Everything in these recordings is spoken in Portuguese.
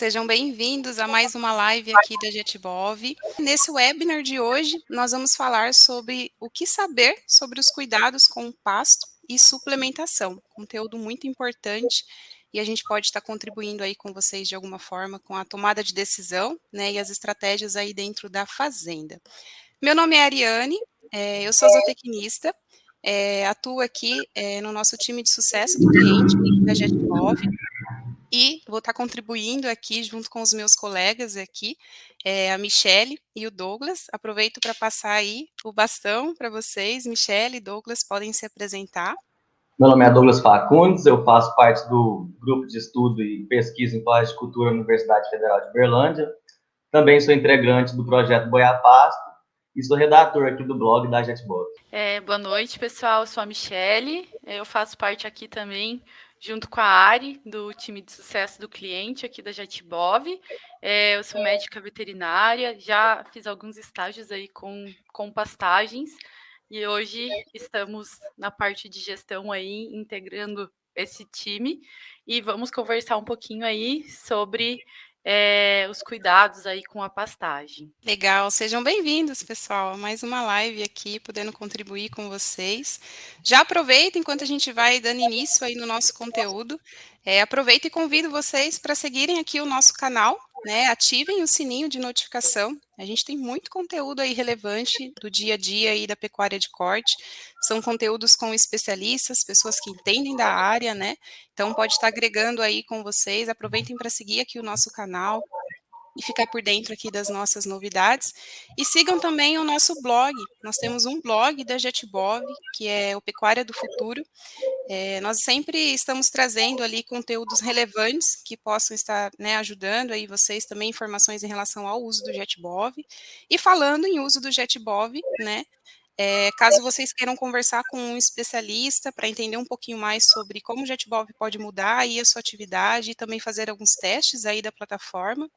sejam bem-vindos a mais uma live aqui da JetBov. Nesse webinar de hoje, nós vamos falar sobre o que saber sobre os cuidados com o pasto e suplementação. Conteúdo muito importante e a gente pode estar contribuindo aí com vocês de alguma forma com a tomada de decisão, né, e as estratégias aí dentro da fazenda. Meu nome é Ariane, eu sou zootecnista, atuo aqui no nosso time de sucesso do cliente da JetBov. E vou estar contribuindo aqui junto com os meus colegas aqui, a Michele e o Douglas. Aproveito para passar aí o bastão para vocês. Michele e Douglas podem se apresentar. Meu nome é Douglas Facundes, eu faço parte do grupo de estudo e pesquisa em plastic-cultura na Universidade Federal de Berlândia. Também sou integrante do projeto Boiapasto e sou redator aqui do blog da JetBov. Boa noite, pessoal. Eu sou a Michele, eu faço parte aqui também, junto com a Ari, do time de sucesso do cliente aqui da JetBov. Eu sou médica veterinária, já fiz alguns estágios aí com pastagens e hoje estamos na parte de gestão aí, integrando esse time e vamos conversar um pouquinho aí sobre os cuidados aí com a pastagem. Legal, sejam bem-vindos, pessoal, a mais uma live aqui, podendo contribuir com vocês. Já aproveita, enquanto a gente vai dando início aí no nosso conteúdo, aproveita e convido vocês para seguirem aqui o nosso canal, né, ativem o sininho de notificação, a gente tem muito conteúdo aí relevante do dia a dia aí da pecuária de corte, são conteúdos com especialistas, pessoas que entendem da área, né, então pode estar agregando aí com vocês, aproveitem para seguir aqui o nosso canal, e ficar por dentro aqui das nossas novidades. E sigam também o nosso blog. Nós temos um blog da JetBov, que é o Pecuária do Futuro. Nós sempre estamos trazendo ali conteúdos relevantes que possam estar, né, ajudando aí vocês também, informações em relação ao uso do JetBov. E falando em uso do JetBov, né, caso vocês queiram conversar com um especialista para entender um pouquinho mais sobre como o JetBov pode mudar aí a sua atividade e também fazer alguns testes aí da plataforma,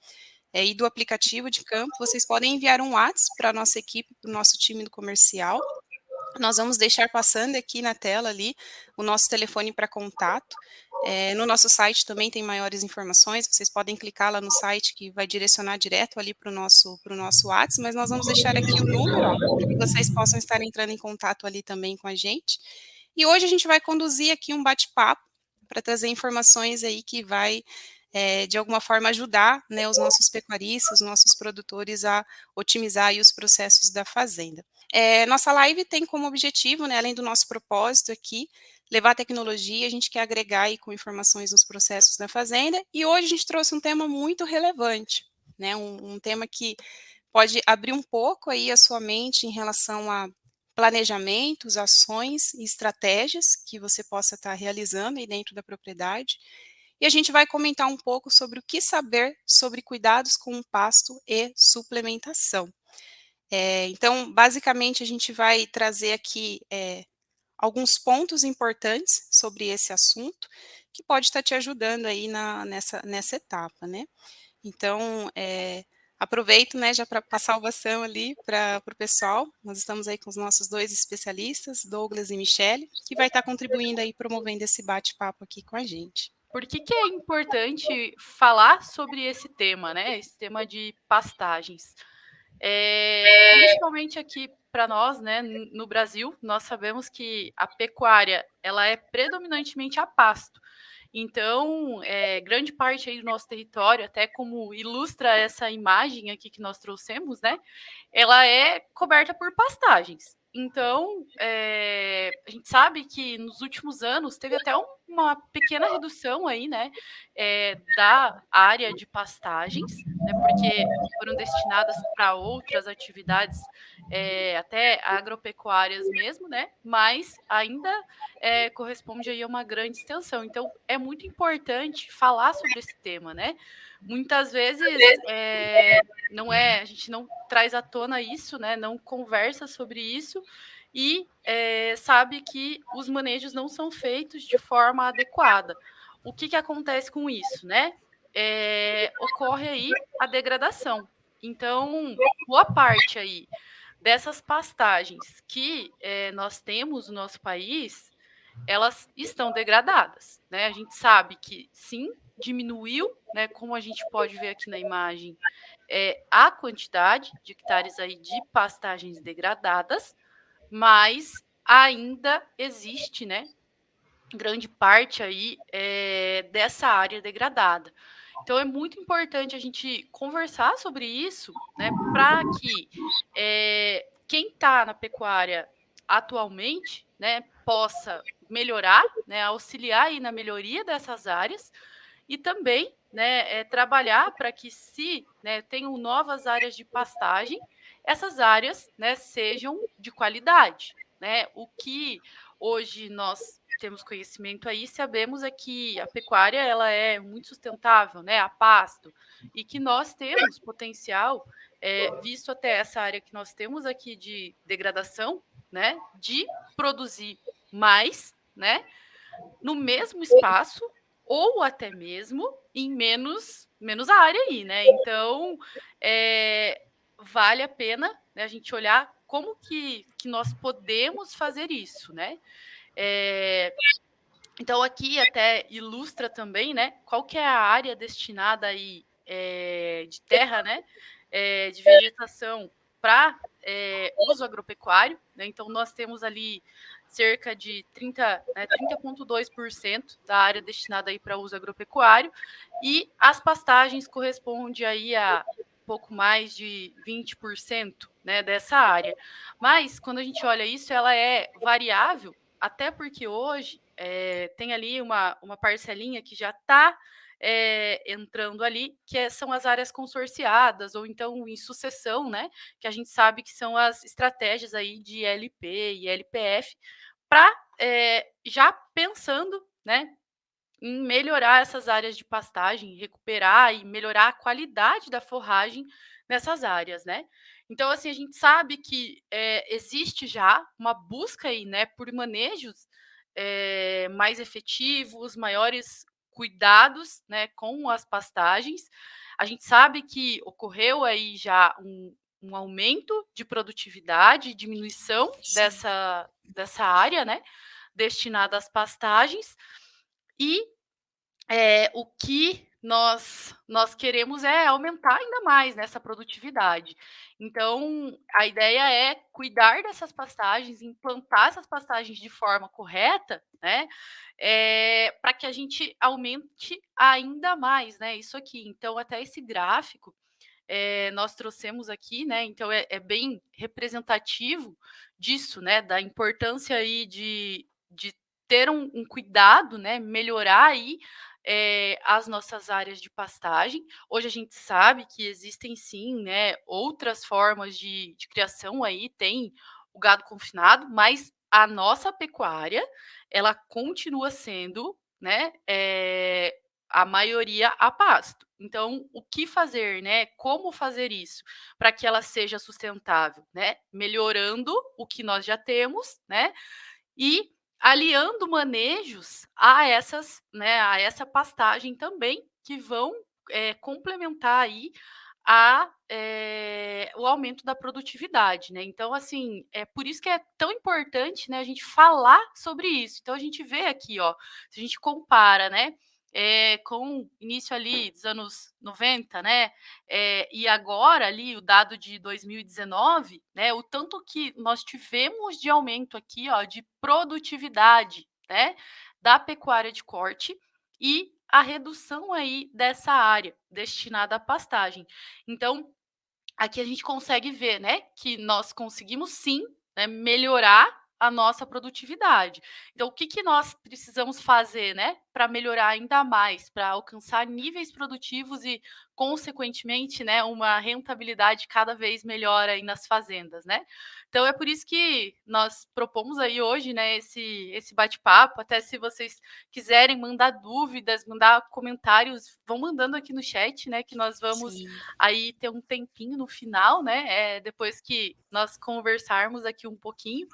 e do aplicativo de campo, vocês podem enviar um WhatsApp para a nossa equipe, para o nosso time do comercial. Nós vamos deixar passando aqui na tela ali o nosso telefone para contato. No nosso site também tem maiores informações, vocês podem clicar lá no site que vai direcionar direto ali para o nosso WhatsApp, mas nós vamos deixar aqui o número, para que vocês possam estar entrando em contato ali também com a gente. E hoje a gente vai conduzir aqui um bate-papo para trazer informações aí que vai de alguma forma ajudar, né, os nossos pecuaristas, os nossos produtores a otimizar aí os processos da fazenda. Nossa live tem como objetivo, né, além do nosso propósito aqui, levar a tecnologia, a gente quer agregar aí com informações nos processos da fazenda, e hoje a gente trouxe um tema muito relevante, né, um tema que pode abrir um pouco aí a sua mente em relação a planejamentos, ações e estratégias que você possa estar realizando aí dentro da propriedade. E a gente vai comentar um pouco sobre o que saber sobre cuidados com o pasto e suplementação. Então, basicamente, a gente vai trazer aqui alguns pontos importantes sobre esse assunto, que pode estar te ajudando aí nessa etapa, né? Então, aproveito, né, já para passar o bastão ali para o pessoal. Nós estamos aí com os nossos dois especialistas, Douglas e Michele, que vai estar contribuindo aí, promovendo esse bate-papo aqui com a gente. Por que é importante falar sobre esse tema, né? Esse tema de pastagens. Principalmente aqui para nós, né, no Brasil, nós sabemos que a pecuária ela é predominantemente a pasto. Então, grande parte aí do nosso território, até como ilustra essa imagem aqui que nós trouxemos, né, ela é coberta por pastagens. Então, a gente sabe que nos últimos anos teve até uma pequena redução aí, né, da área de pastagens, né, porque foram destinadas para outras atividades, até agropecuárias mesmo, né, mas ainda corresponde aí a uma grande extensão. Então, é muito importante falar sobre esse tema, né? Muitas vezes a gente não traz à tona isso, né? Não conversa sobre isso e sabe que os manejos não são feitos de forma adequada. O que acontece com isso, né? Ocorre aí a degradação. Então, boa parte aí dessas pastagens que nós temos no nosso país, elas estão degradadas, né? A gente sabe que sim, diminuiu, né, como a gente pode ver aqui na imagem, a quantidade de hectares aí de pastagens degradadas, mas ainda existe, né, grande parte aí dessa área degradada. Então é muito importante a gente conversar sobre isso, né, para que quem está na pecuária atualmente, né, possa melhorar, né, auxiliar aí na melhoria dessas áreas e também, né, trabalhar para que se, né, tenham novas áreas de pastagem, essas áreas, né, sejam de qualidade, né? O que hoje nós temos conhecimento aí, sabemos é que a pecuária ela é muito sustentável, né, a pasto, e que nós temos potencial, visto até essa área que nós temos aqui de degradação, né, de produzir mais, né, no mesmo espaço ou até mesmo em menos área aí, né? Então, vale a pena, né, a gente olhar como que nós podemos fazer isso, né? Então, aqui até ilustra também, né, qual que é a área destinada aí de terra, né, de vegetação para uso agropecuário, né? Então, nós temos ali cerca de 30,2% da área destinada aí para uso agropecuário e as pastagens correspondem aí a pouco mais de 20%, né, dessa área. Mas, quando a gente olha isso, ela é variável, até porque hoje tem ali uma parcelinha que já está entrando ali, são as áreas consorciadas, ou então em sucessão, né? Que a gente sabe que são as estratégias aí de LP e LPF, para já pensando, né, em melhorar essas áreas de pastagem, recuperar e melhorar a qualidade da forragem nessas áreas, né? Então, assim, a gente sabe que existe já uma busca aí, né, por manejos mais efetivos, maiores cuidados, né, com as pastagens. A gente sabe que ocorreu aí já um aumento de produtividade, diminuição dessa área, né, destinada às pastagens, e o que nós queremos é aumentar ainda mais nessa produtividade. Então, a ideia é cuidar dessas pastagens, implantar essas pastagens de forma correta, né, para que a gente aumente ainda mais, né, isso aqui. Então, até esse gráfico, nós trouxemos aqui, né, então é bem representativo disso, né, da importância aí de ter um cuidado, né, melhorar aí as nossas áreas de pastagem. Hoje a gente sabe que existem sim, né, outras formas de criação aí, tem o gado confinado, mas a nossa pecuária, ela continua sendo, né, a maioria a pasto. Então, o que fazer, né? Como fazer isso para que ela seja sustentável, né? Melhorando o que nós já temos, né? E aliando manejos a essas, né, a essa pastagem também, que vão complementar aí o aumento da produtividade, né? Então, assim, é por isso que é tão importante, né, a gente falar sobre isso. Então, a gente vê aqui, ó, se a gente compara, né, com início ali dos anos 90, né, e agora ali o dado de 2019, né, o tanto que nós tivemos de aumento aqui, ó, de produtividade, né, da pecuária de corte e a redução aí dessa área destinada à pastagem. Então, aqui a gente consegue ver, né, que nós conseguimos sim, né, melhorar a nossa produtividade. Então, o que nós precisamos fazer, né, para melhorar ainda mais, para alcançar níveis produtivos e, consequentemente, né, uma rentabilidade cada vez melhor aí nas fazendas, né? Então, é por isso que nós propomos aí hoje, né, esse bate-papo. Até se vocês quiserem mandar dúvidas, mandar comentários, vão mandando aqui no chat, né, que nós vamos Sim. aí ter um tempinho no final, né? Depois que nós conversarmos aqui um pouquinho,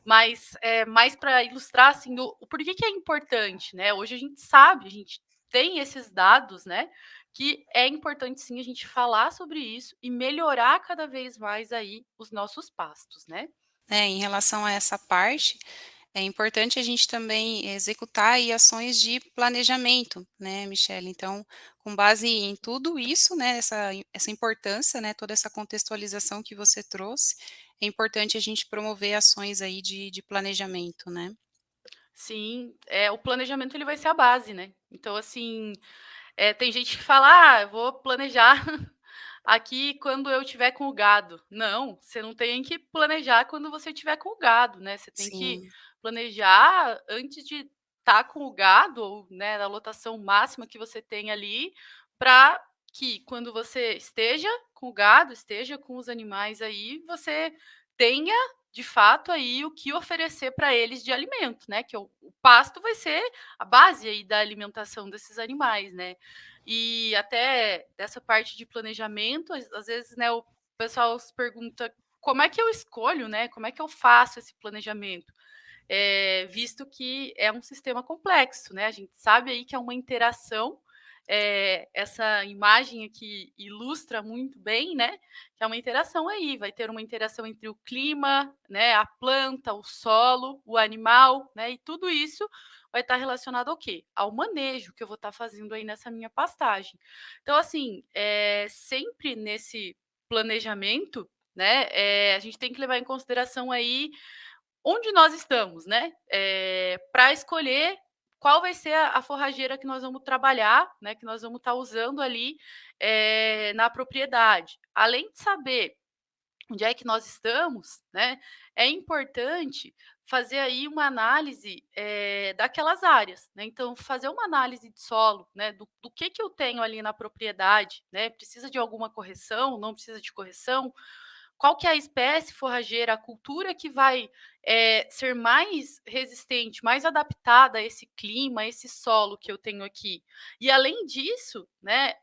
mas mais para ilustrar assim o porquê que é importante, né? Hoje a gente sabe, a gente tem esses dados, né? Que é importante sim a gente falar sobre isso e melhorar cada vez mais aí os nossos pastos, né? Em relação a essa parte, é importante a gente também executar aí ações de planejamento, né, Michele. Então, com base em tudo isso, né, essa importância, né, toda essa contextualização que você trouxe, é importante a gente promover ações aí de planejamento, né. Sim, o planejamento ele vai ser a base, né. Então, assim, tem gente que fala: "Ah, eu vou planejar aqui quando eu tiver com o gado". Não, você não tem que planejar quando você tiver com o gado, né, você tem que Sim, planejar antes de estar com o gado ou, né, na lotação máxima que você tem ali, para que quando você esteja com o gado, esteja com os animais aí, você tenha, de fato, aí o que oferecer para eles de alimento, né, que o pasto vai ser a base aí da alimentação desses animais, né. E até dessa parte de planejamento, às vezes, né, o pessoal se pergunta: "Como é que eu escolho, né, como é que eu faço esse planejamento?". Visto que é um sistema complexo, né, a gente sabe aí que é uma interação, essa imagem aqui ilustra muito bem, né, que é uma interação aí, vai ter uma interação entre o clima, né, a planta, o solo, o animal, né, e tudo isso vai estar relacionado ao quê? Ao manejo que eu vou estar fazendo aí nessa minha pastagem. Então, assim, sempre nesse planejamento, né, a gente tem que levar em consideração aí onde nós estamos, né, para escolher qual vai ser a forrageira que nós vamos trabalhar, né, que nós vamos estar usando ali, na propriedade. Além de saber onde é que nós estamos, né, é importante fazer aí uma análise, daquelas áreas, né, então fazer uma análise de solo, né, do que eu tenho ali na propriedade, né, precisa de alguma correção, não precisa de correção, qual que é a espécie forrageira, a cultura que vai, ser mais resistente, mais adaptada a esse clima, a esse solo que eu tenho aqui. E além disso, né,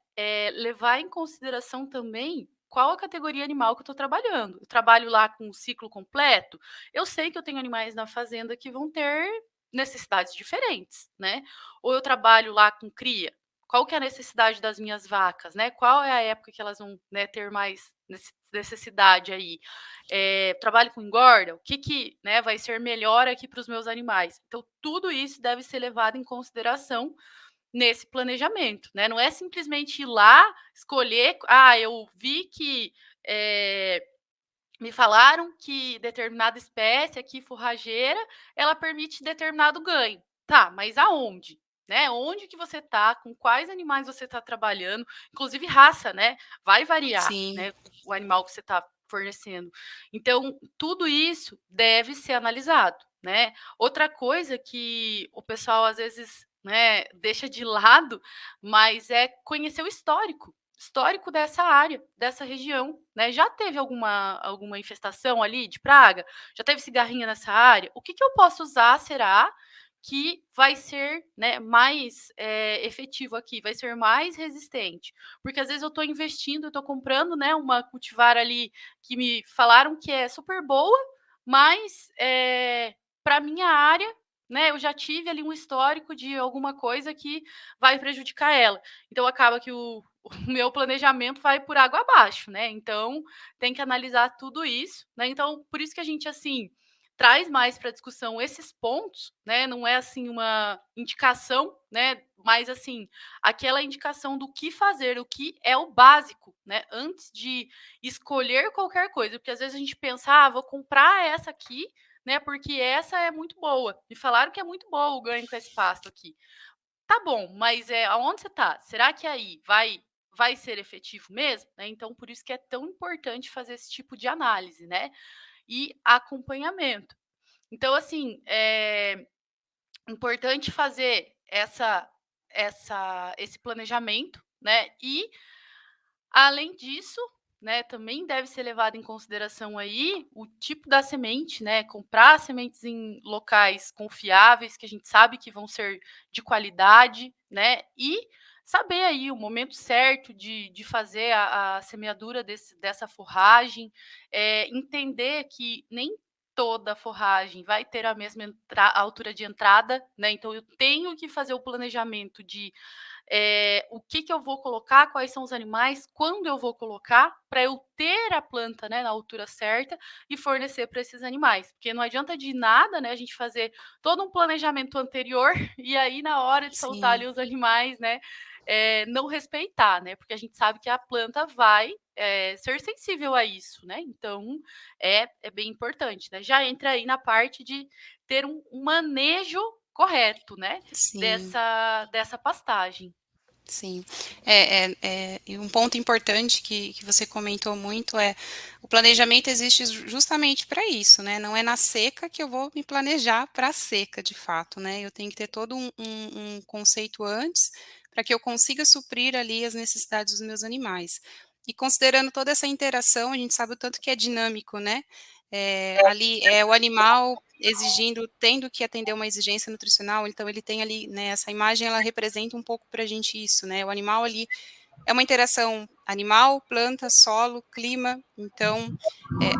levar em consideração também qual a categoria animal que eu estou trabalhando. Eu trabalho lá com o ciclo completo, eu sei que eu tenho animais na fazenda que vão ter necessidades diferentes, né. Ou eu trabalho lá com cria, qual que é a necessidade das minhas vacas, né, qual é a época que elas vão, né, ter mais necessidade aí. Trabalho com engorda, o que, né, vai ser melhor aqui para os meus animais. Então tudo isso deve ser levado em consideração nesse planejamento, né, não é simplesmente ir lá, escolher: "Ah, eu vi que, me falaram que determinada espécie aqui forrageira, ela permite determinado ganho". Tá, mas aonde? Né, onde que você tá, com quais animais você está trabalhando, inclusive raça, né, vai variar, sim, né, o animal que você está fornecendo. Então, tudo isso deve ser analisado, né. Outra coisa que o pessoal às vezes, né, deixa de lado, mas é conhecer o histórico dessa área, dessa região, né. Já teve alguma infestação ali de praga? Já teve cigarrinha nessa área? O que que eu posso usar, será, que vai ser, né, mais, efetivo aqui, vai ser mais resistente? Porque às vezes eu estou investindo, eu estou comprando, né, uma cultivar ali que me falaram que é super boa, mas, pra minha área, né, eu já tive ali um histórico de alguma coisa que vai prejudicar ela. Então acaba que o meu planejamento vai por água abaixo, né, então tem que analisar tudo isso, né, então por isso que a gente, assim, traz mais para discussão esses pontos, né, não é, assim, uma indicação, né, mas, assim, aquela indicação do que fazer, o que é o básico, né, antes de escolher qualquer coisa, porque às vezes a gente pensa: "Ah, vou comprar essa aqui, né, porque essa é muito boa, me falaram que é muito boa o ganho com esse pasto aqui". Tá bom, mas, aonde você tá? Será que aí vai ser efetivo mesmo? Né, então por isso que é tão importante fazer esse tipo de análise, né, e acompanhamento. Então assim, é importante fazer esse planejamento, né, e além disso, né, também deve ser levado em consideração aí o tipo da semente, né, comprar sementes em locais confiáveis, que a gente sabe que vão ser de qualidade, né, e saber aí o momento certo de fazer a semeadura dessa forragem, entender que nem toda forragem vai ter a mesma altura de entrada, né, então eu tenho que fazer o planejamento de o que eu vou colocar, quais são os animais, quando eu vou colocar, para eu ter a planta, né, na altura certa e fornecer para esses animais. Porque não adianta de nada, né, a gente fazer todo um planejamento anterior e aí na hora de soltar Sim, ali os animais, né, não respeitar, né? Porque a gente sabe que a planta vai ser sensível a isso, né? Então é bem importante, né? Já entra aí na parte de ter um manejo correto, né? sim. Dessa pastagem. Sim. E um ponto importante que você comentou muito é o planejamento existe justamente para isso, né? Não é na seca que eu vou me planejar para a seca, de fato, né? Eu tenho que ter todo um conceito antes para que eu consiga suprir ali as necessidades dos meus animais. E considerando toda essa interação, a gente sabe o tanto que é dinâmico, né? Ali é o animal exigindo, tendo que atender uma exigência nutricional, então ele tem ali, né, essa imagem ela representa um pouco para a gente isso, né, o animal ali é uma interação animal, planta, solo, clima, então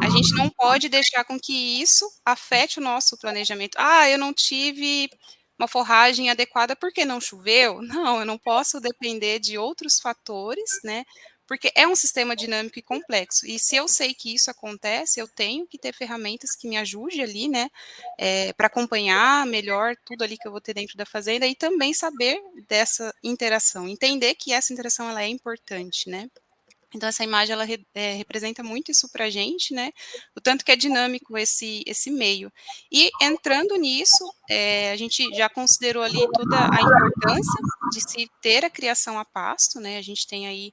a gente não pode deixar com que isso afete o nosso planejamento. Ah, eu não tive uma forragem adequada porque não choveu? Não, eu não posso depender de outros fatores, né? Porque é um sistema dinâmico e complexo. E se eu sei que isso acontece, eu tenho que ter ferramentas que me ajude ali, né? Para acompanhar melhor tudo ali que eu vou ter dentro da fazenda e também saber dessa interação, entender que essa interação ela é importante, né? Então essa imagem ela representa muito isso para a gente, né? O tanto que é dinâmico esse meio. E entrando nisso, a gente já considerou ali toda a importância de se ter a criação a pasto, né? A gente tem aí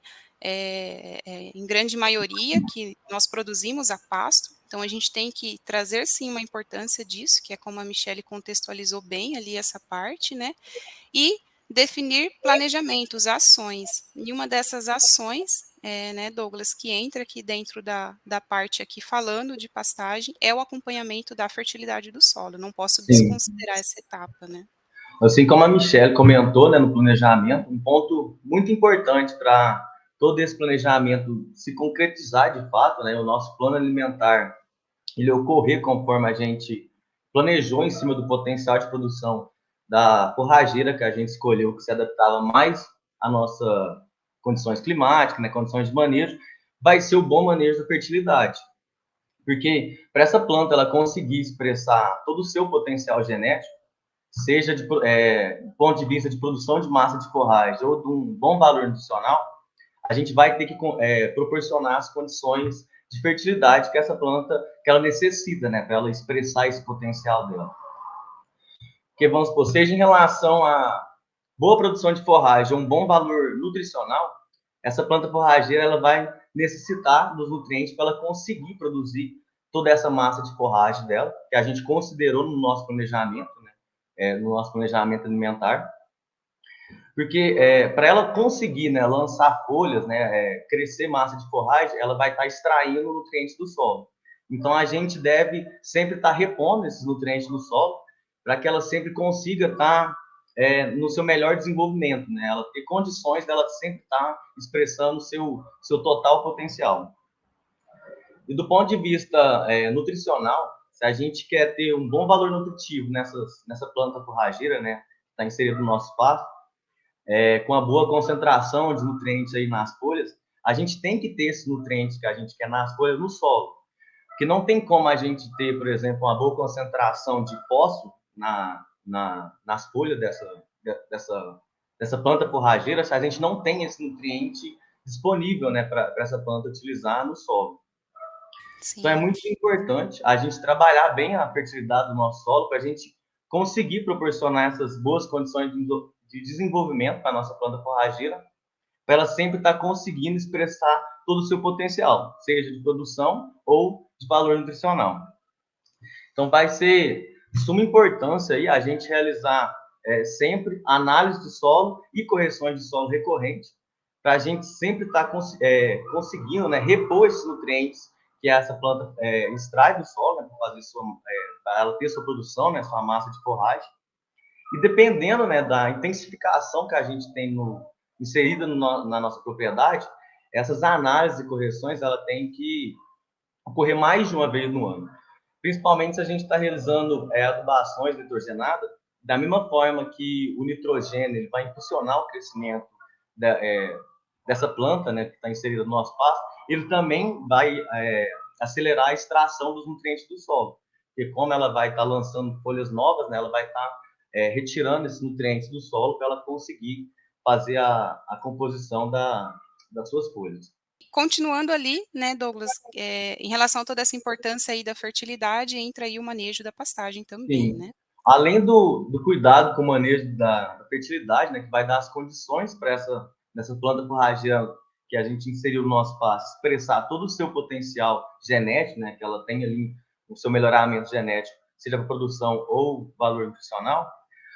em grande maioria que nós produzimos a pasto, então a gente tem que trazer sim uma importância disso, que é como a Michelle contextualizou bem ali essa parte, né? E definir planejamentos, ações. E uma dessas ações, né, Douglas, que entra aqui dentro da parte aqui falando de pastagem, é o acompanhamento da fertilidade do solo. Não posso Sim. desconsiderar essa etapa, né? Assim como a Michelle comentou, né, no planejamento, um ponto muito importante para todo esse planejamento se concretizar de fato, né, o nosso plano alimentar, ele ocorrer conforme a gente planejou em cima do potencial de produção da forrageira que a gente escolheu, que se adaptava mais à nossa condições climáticas, né, condições de manejo, vai ser o bom manejo da fertilidade. Porque para essa planta ela conseguir expressar todo o seu potencial genético, seja do ponto de vista de produção de massa de forragem ou de um bom valor nutricional, a gente vai ter que proporcionar as condições de fertilidade que essa planta que ela necessita, né, para ela expressar esse potencial dela. Porque vamos supor, seja em relação a boa produção de forragem, um bom valor nutricional, essa planta forrageira ela vai necessitar dos nutrientes para ela conseguir produzir toda essa massa de forragem dela, que a gente considerou no nosso planejamento, né, no nosso planejamento alimentar. Porque para ela conseguir, né, lançar folhas, né, crescer massa de forragem, ela vai estar extraindo nutrientes do solo. Então a gente deve sempre estar repondo esses nutrientes do solo para que ela sempre consiga estar no seu melhor desenvolvimento, né? Ela ter condições dela sempre estar expressando o seu total potencial. E do ponto de vista nutricional, se a gente quer ter um bom valor nutritivo nessa planta forrageira, né, que está inserido no nosso pasto, com a boa concentração de nutrientes aí nas folhas, a gente tem que ter esses nutrientes que a gente quer nas folhas no solo. Porque não tem como a gente ter, por exemplo, uma boa concentração de fósforo nas folhas dessa planta forrageira se a gente não tem esse nutriente disponível, né, para essa planta utilizar no solo. Então é Sim, muito importante a gente trabalhar bem a fertilidade do nosso solo para a gente conseguir proporcionar essas boas condições de desenvolvimento para a nossa planta forrageira, para ela sempre estar conseguindo expressar todo o seu potencial, seja de produção ou de valor nutricional. Então vai ser de suma importância aí a gente realizar sempre análise de solo e correções de solo recorrente, para a gente sempre estar conseguindo, né, repor esses nutrientes que essa planta extrai do solo, né, para ela ter sua produção, né, sua massa de forragem. E dependendo, né, da intensificação que a gente tem inserida na nossa propriedade, essas análises e correções ela tem que ocorrer mais de uma vez no ano. Principalmente se a gente está realizando adubações nitrogenadas, Da mesma forma que o nitrogênio ele vai impulsionar o crescimento dessa planta, né, que está inserida no nosso pasto, ele também vai acelerar a extração dos nutrientes do solo. Porque como ela vai estar lançando folhas novas, né, ela vai estar retirando esses nutrientes do solo para ela conseguir fazer a composição das suas folhas. Continuando ali, né, Douglas, em relação a toda essa importância aí da fertilidade, entra aí o manejo da pastagem também, Sim. né? Além do cuidado com o manejo da fertilidade, né, que vai dar as condições para essa planta forrageira que a gente inseriu no nosso pasto, expressar todo o seu potencial genético, né, que ela tem ali o seu melhoramento genético, seja para produção ou valor nutricional,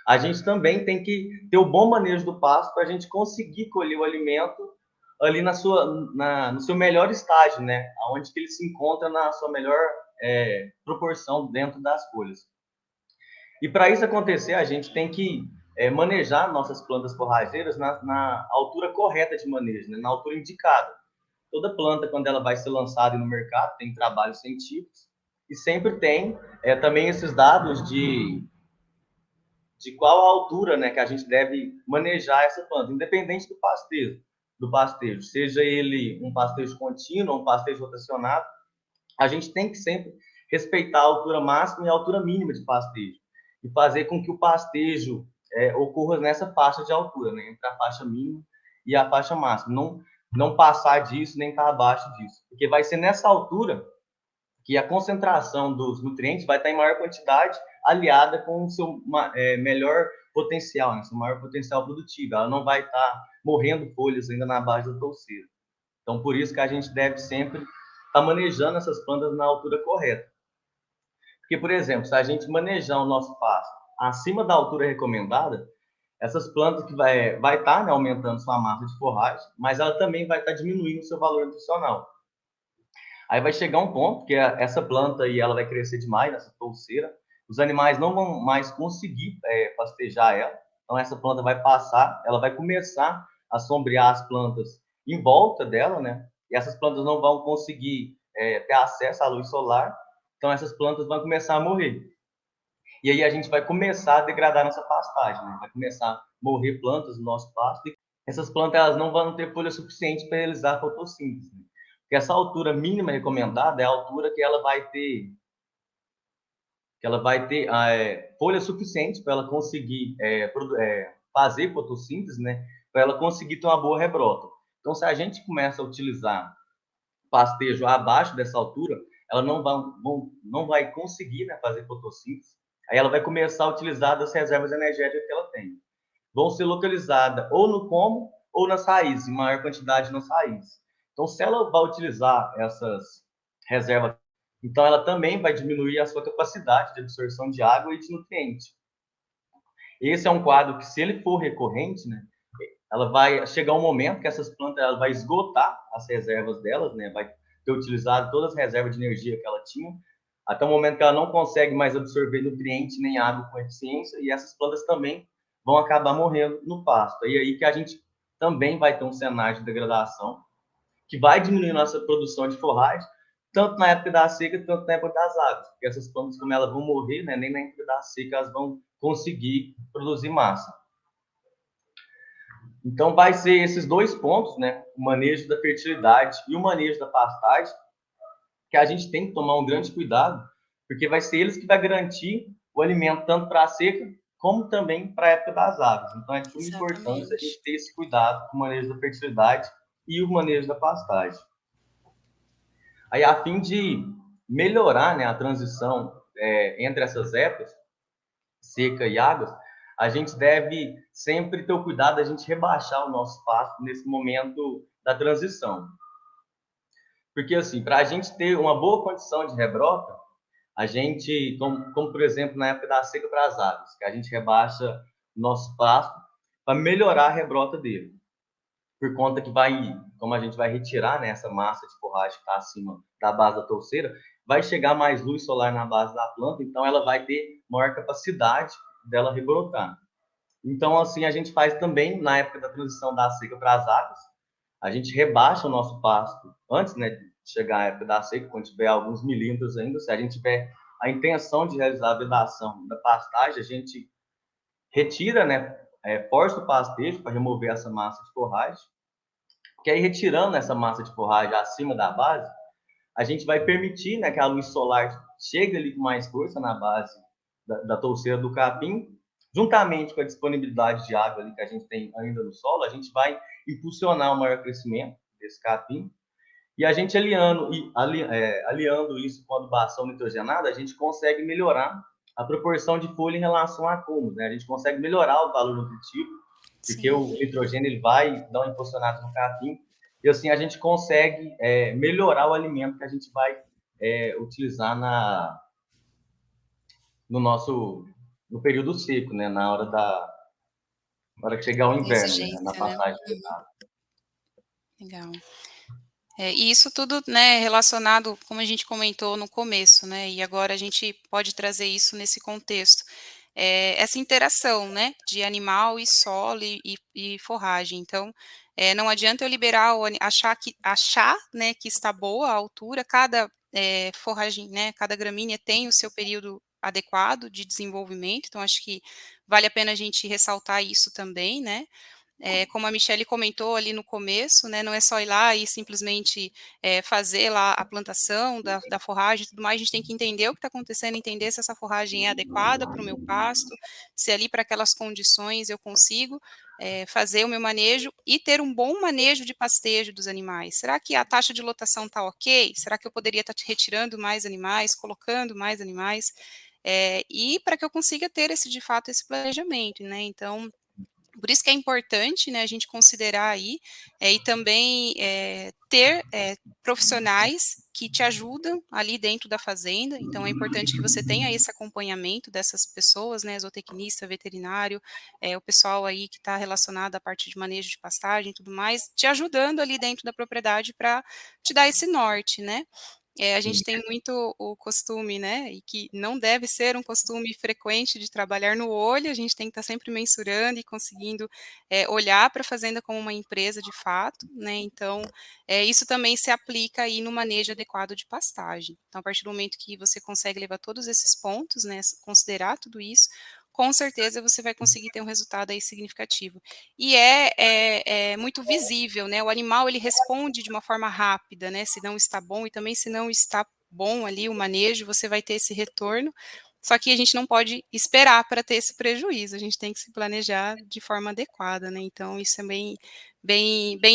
a gente também tem que ter o bom manejo do pasto para a gente conseguir colher o alimento ali no seu melhor estágio, né, onde que ele se encontra na sua melhor proporção dentro das folhas. E para isso acontecer, a gente tem que manejar nossas plantas forrageiras na altura correta de manejo, né? Na altura indicada. Toda planta, quando ela vai ser lançada no mercado, tem trabalhos científicos e sempre tem também esses dados de qual a altura, né, que a gente deve manejar essa planta, independente do pastejo, seja ele um pastejo contínuo ou um pastejo rotacionado, a gente tem que sempre respeitar a altura máxima e a altura mínima de pastejo e fazer com que o pastejo ocorra nessa faixa de altura, né, entre a faixa mínima e a faixa máxima. Não passar disso nem estar abaixo disso, porque vai ser nessa altura que a concentração dos nutrientes vai estar em maior quantidade, aliada com o seu melhor potencial, né, seu maior potencial produtivo. Ela não vai estar morrendo folhas ainda na base da touceira. Então, por isso que a gente deve sempre estar manejando essas plantas na altura correta. Porque, por exemplo, se a gente manejar o nosso pasto acima da altura recomendada, essas plantas que vai estar, né, aumentando sua massa de forragem, mas ela também vai estar diminuindo o seu valor nutricional. Aí vai chegar um ponto que essa planta aí, ela vai crescer demais, nessa touceira, os animais não vão mais conseguir pastejar ela, então essa planta vai passar, ela vai começar a sombrear as plantas em volta dela, né? E essas plantas não vão conseguir ter acesso à luz solar, então essas plantas vão começar a morrer. E aí a gente vai começar a degradar nossa pastagem, né? Vai começar a morrer plantas no nosso pasto, e essas plantas elas não vão ter folha suficiente para realizar a fotossíntese, né? Porque essa altura mínima recomendada é a altura que ela vai ter folha suficiente para ela conseguir fazer fotossíntese, né? Para ela conseguir ter uma boa rebrota. Então, se a gente começa a utilizar pastejo abaixo dessa altura, ela não vai conseguir, né, fazer fotossíntese. Aí ela vai começar a utilizar das reservas energéticas que ela tem. Vão ser localizadas ou no pomo ou nas raízes, em maior quantidade nas raízes. Então, se ela vai utilizar essas reservas, então ela também vai diminuir a sua capacidade de absorção de água e de nutrientes. Esse é um quadro que, se ele for recorrente, né, ela vai chegar um momento que essas plantas ela vai esgotar as reservas delas, né, vai ter utilizado todas as reservas de energia que ela tinha, até o momento que ela não consegue mais absorver nutrientes nem água com eficiência, e essas plantas também vão acabar morrendo no pasto. E aí que a gente também vai ter um cenário de degradação, que vai diminuir nossa produção de forragem, tanto na época da seca, tanto na época das águas, porque essas plantas, como elas vão morrer, né, nem na época da seca elas vão conseguir produzir massa. Então, vai ser esses dois pontos, né, o manejo da fertilidade e o manejo da pastagem, que a gente tem que tomar um grande cuidado, porque vai ser eles que vai garantir o alimento tanto para a seca, como também para a época das aves. Então, é de suma importância a gente ter esse cuidado com o manejo da fertilidade e o manejo da pastagem. Aí, a fim de melhorar, né, a transição entre essas épocas, seca e águas, a gente deve sempre ter o cuidado de a gente rebaixar o nosso pasto nesse momento da transição. Porque, assim, para a gente ter uma boa condição de rebrota, a gente, como por exemplo, na época da seca para as aves, que a gente rebaixa o nosso pasto para melhorar a rebrota dele. Por conta que como a gente vai retirar, né, essa massa de forragem que está acima da base da touceira, vai chegar mais luz solar na base da planta, então ela vai ter maior capacidade dela rebrotar. Então, assim, a gente faz também na época da transição da seca para as águas, a gente rebaixa o nosso pasto antes, né, de chegar a época da seca, quando tiver alguns milímetros ainda. Se a gente tiver a intenção de realizar a vedação da pastagem, a gente retira, né, força o pastejo para remover essa massa de forragem, que aí retirando essa massa de forragem acima da base, a gente vai permitir, né, que a luz solar chegue ali com mais força na base da touceira do capim, juntamente com a disponibilidade de água ali que a gente tem ainda no solo, a gente vai impulsionar o maior crescimento desse capim. E a gente aliando isso com adubação nitrogenada, a gente consegue melhorar a proporção de folha em relação a acúmulos, né? A gente consegue melhorar o valor nutritivo, porque Sim. o nitrogênio ele vai dar um impulsionado no capim, e assim a gente consegue melhorar o alimento que a gente vai utilizar no período seco, né? Na hora que chegar o inverno, né? Na Exigência, né? passagem da etapa. Legal. E isso tudo, né, relacionado, como a gente comentou no começo, né, e agora a gente pode trazer isso nesse contexto. Essa interação, né, de animal e solo e forragem. Então, não adianta eu liberar, achar, né, que está boa a altura, cada forragem, né, cada gramínea tem o seu período adequado de desenvolvimento, então acho que vale a pena a gente ressaltar isso também, né, como a Michelle comentou ali no começo, né, não é só ir lá e simplesmente fazer lá a plantação da forragem e tudo mais, a gente tem que entender o que está acontecendo, entender se essa forragem é adequada para o meu pasto, se ali para aquelas condições eu consigo fazer o meu manejo e ter um bom manejo de pastejo dos animais. Será que a taxa de lotação está ok? Será que eu poderia estar retirando mais animais, colocando mais animais? E para que eu consiga ter de fato, esse planejamento, né? Então, por isso que é importante, né, a gente considerar aí, e também ter profissionais que te ajudam ali dentro da fazenda, então é importante que você tenha esse acompanhamento dessas pessoas, né, zootecnista, veterinário, o pessoal aí que está relacionado à parte de manejo de pastagem e tudo mais, te ajudando ali dentro da propriedade para te dar esse norte, né. A gente tem muito o costume, né, e que não deve ser um costume frequente de trabalhar no olho, a gente tem que estar sempre mensurando e conseguindo olhar para a fazenda como uma empresa de fato, né, então isso também se aplica aí no manejo adequado de pastagem. Então, a partir do momento que você consegue levar todos esses pontos, né, considerar tudo isso, com certeza você vai conseguir ter um resultado aí significativo. E é muito visível, né, o animal ele responde de uma forma rápida, né, se não está bom e também se não está bom ali o manejo, você vai ter esse retorno, só que a gente não pode esperar para ter esse prejuízo, a gente tem que se planejar de forma adequada, né, então isso é bem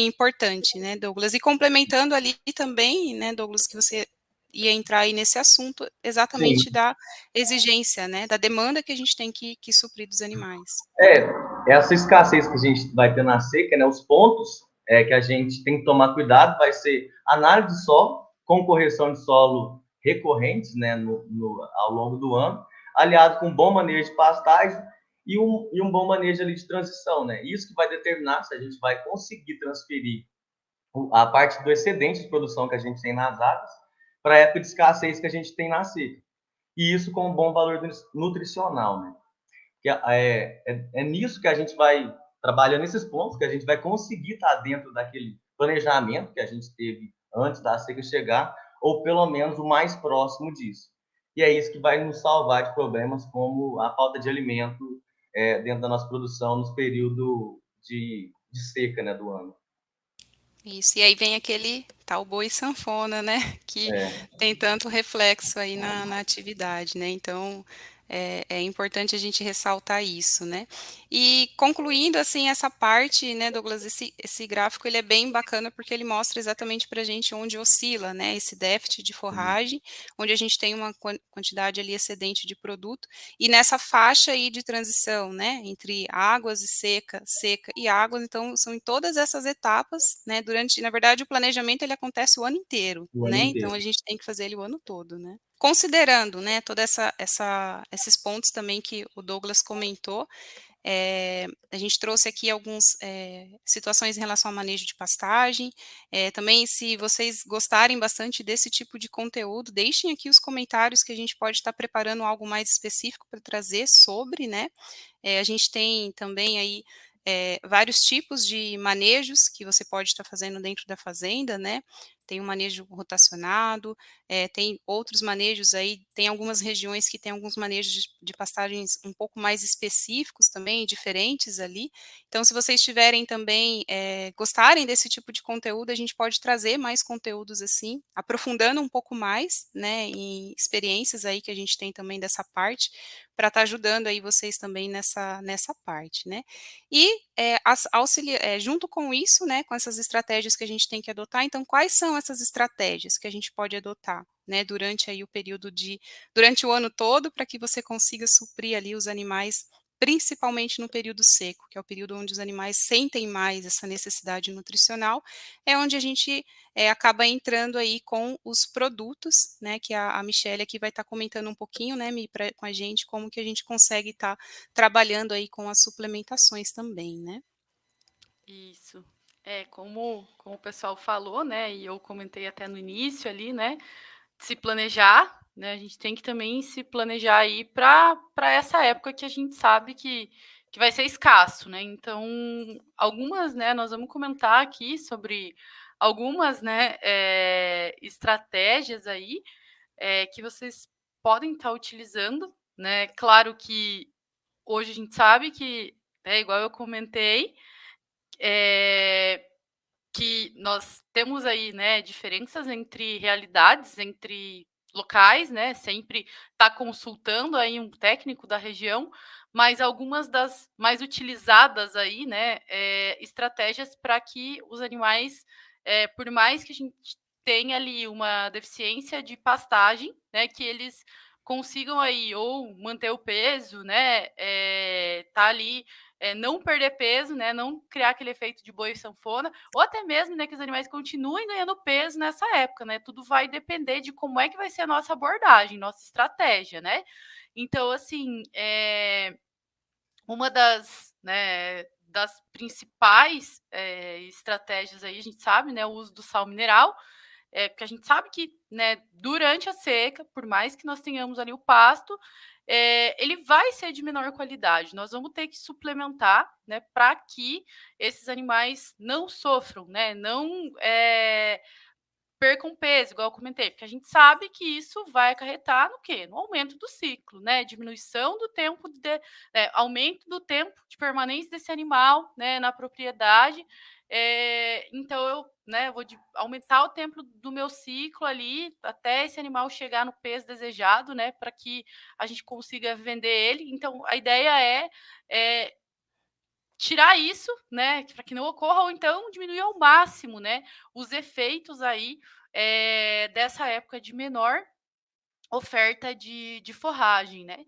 importante, né, Douglas. E complementando ali também, né, Douglas, que você ia entrar aí nesse assunto Sim. exatamente da exigência, né, da demanda que a gente tem que suprir dos animais. Essa escassez que a gente vai ter na seca, né, os pontos que a gente tem que tomar cuidado vai ser análise de solo, com correção de solo recorrentes, né, ao longo do ano, aliado com bom manejo de pastagem e um bom manejo ali de transição, né? Isso que vai determinar se a gente vai conseguir transferir a parte do excedente de produção que a gente tem nas áreas para a época de escassez que a gente tem na seca. E isso com um bom valor nutricional, né? Que é nisso que a gente vai trabalhando nesses pontos, que a gente vai conseguir estar dentro daquele planejamento que a gente teve antes da seca chegar, ou pelo menos o mais próximo disso. E é isso que vai nos salvar de problemas como a falta de alimento dentro da nossa produção nos períodos de seca, né, do ano. Isso, e aí vem aquele tal boi sanfona, né, que É, tem tanto reflexo aí na atividade, né, então é importante a gente ressaltar isso, né. E concluindo, assim, essa parte, né, Douglas, esse gráfico ele é bem bacana porque ele mostra exatamente para a gente onde oscila, né, esse déficit de forragem, onde a gente tem uma quantidade ali excedente de produto, e nessa faixa aí de transição, né, entre águas e seca, seca e águas, então são em todas essas etapas, né, na verdade o planejamento ele acontece o ano inteiro, o ano né, então inteiro. a gente tem que fazer ele o ano todo, né. Considerando, né, toda esses pontos também que o Douglas comentou, a gente trouxe aqui algumas situações em relação ao manejo de pastagem. Também, se vocês gostarem bastante desse tipo de conteúdo, deixem aqui os comentários que a gente pode estar preparando algo mais específico para trazer sobre, né? A gente tem também aí vários tipos de manejos que você pode estar fazendo dentro da fazenda, né? Tem o manejo rotacionado, tem outros manejos aí, tem algumas regiões que tem alguns manejos de pastagens um pouco mais específicos também, diferentes ali. Então, se vocês tiverem também, gostarem desse tipo de conteúdo, a gente pode trazer mais conteúdos assim, aprofundando um pouco mais, né, em experiências aí que a gente tem também dessa parte, para estar ajudando aí vocês também nessa parte, né. E, junto com isso, né, com essas estratégias que a gente tem que adotar, então quais são essas estratégias que a gente pode adotar, né, durante aí o período durante o ano todo, para que você consiga suprir ali os animais, principalmente no período seco, que é o período onde os animais sentem mais essa necessidade nutricional, é onde a gente, acaba entrando aí com os produtos, né, que a Michelle aqui vai estar comentando um pouquinho, né, Mi, com a gente, como que a gente consegue estar trabalhando aí com as suplementações também, né. Isso. Como o pessoal falou, né, e eu comentei até no início ali, né, se planejar, né, a gente tem que também se planejar aí para essa época que a gente sabe que vai ser escasso, né. Então, algumas, né, nós vamos comentar aqui sobre algumas, né, estratégias aí, que vocês podem estar utilizando, né. Claro que hoje a gente sabe que, né, igual eu comentei, eh, que nós temos aí, né, diferenças entre realidades, entre locais, né, sempre tá consultando aí um técnico da região, mas algumas das mais utilizadas aí, né, estratégias para que os animais, por mais que a gente tenha ali uma deficiência de pastagem, né, que eles consigam aí ou manter o peso, né, tá ali, não perder peso, né, não criar aquele efeito de boi sanfona, ou até mesmo, né, que os animais continuem ganhando peso nessa época, né? Tudo vai depender de como é que vai ser a nossa abordagem, nossa estratégia, né? Então, assim, uma das, né, das principais estratégias aí, a gente sabe, né, o uso do sal mineral, porque a gente sabe que, né, durante a seca, por mais que nós tenhamos ali o pasto, ele vai ser de menor qualidade. Nós vamos ter que suplementar, né, para que esses animais não sofram, né, não percam peso, igual eu comentei, porque a gente sabe que isso vai acarretar no quê? No aumento do ciclo, né? Diminuição do tempo aumento do tempo de permanência desse animal, né, na propriedade. Então eu, né, vou aumentar o tempo do meu ciclo ali até esse animal chegar no peso desejado, né, para que a gente consiga vender ele. Então a ideia é tirar isso, né, para que não ocorra, ou então diminuir ao máximo, né, os efeitos aí, dessa época de menor oferta de forragem, né.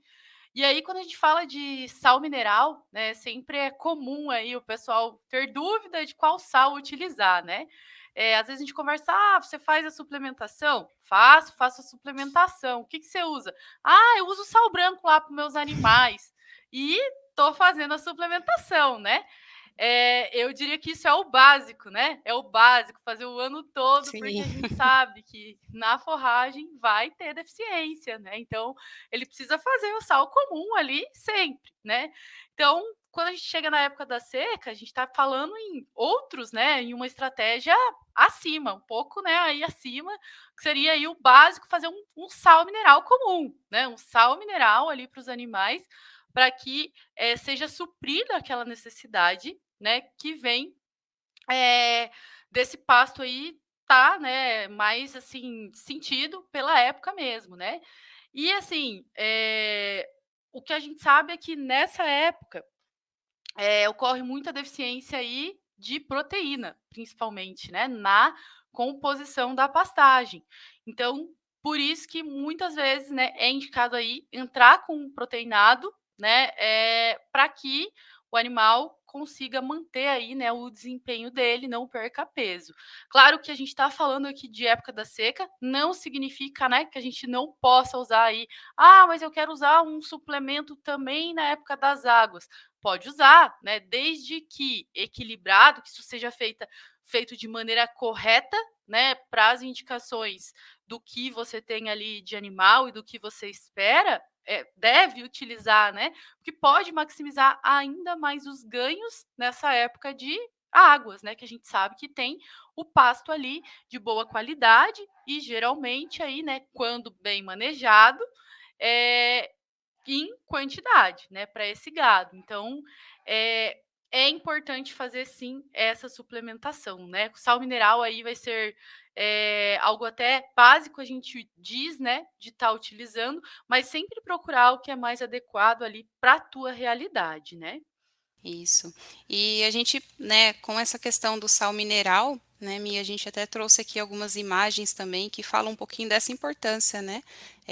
E aí quando a gente fala de sal mineral, né, sempre é comum aí o pessoal ter dúvida de qual sal utilizar, né. Às vezes a gente conversa: "Ah, você faz a suplementação?". Faço a suplementação". "O que que você usa?". "Ah, eu uso sal branco lá para os meus animais". E tô fazendo a suplementação, né. Eu diria que isso é o básico, né, é o básico, fazer o ano todo, porque Sim. a gente sabe que na forragem vai ter deficiência, né, então ele precisa fazer o sal comum ali sempre, né. Então, quando a gente chega na época da seca, a gente está falando em outros, né, em uma estratégia acima, um pouco, né, aí acima, que seria aí o básico, fazer um sal mineral comum, né, um sal mineral ali para os animais, para que, seja suprida aquela necessidade, né, que vem, eh, desse pasto aí tá, né, mais, assim, sentido pela época mesmo, né. E assim, o que a gente sabe é que nessa época, ocorre muita deficiência aí de proteína, principalmente, né, na composição da pastagem. Então, por isso que muitas vezes, né, é indicado aí entrar com um proteinado, né, para que o animal consiga manter aí, né, o desempenho dele, não perca peso. Claro que a gente está falando aqui de época da seca, não significa, né, que a gente não possa usar aí, ah, mas eu quero usar um suplemento também na época das águas. Pode usar, né, desde que equilibrado, que isso seja feito de maneira correta, né, para as indicações do que você tem ali de animal e do que você espera, deve utilizar, né, porque pode maximizar ainda mais os ganhos nessa época de águas, né, que a gente sabe que tem o pasto ali de boa qualidade e geralmente aí, né, quando bem manejado, é em quantidade, né, para esse gado. Então, é é importante fazer sim essa suplementação, né. O sal mineral aí vai ser, algo até básico, a gente diz, né, de estar utilizando, mas sempre procurar o que é mais adequado ali para a tua realidade, né. Isso. E a gente, né, com essa questão do sal mineral, né, Mia, a gente até trouxe aqui algumas imagens também que falam um pouquinho dessa importância, né,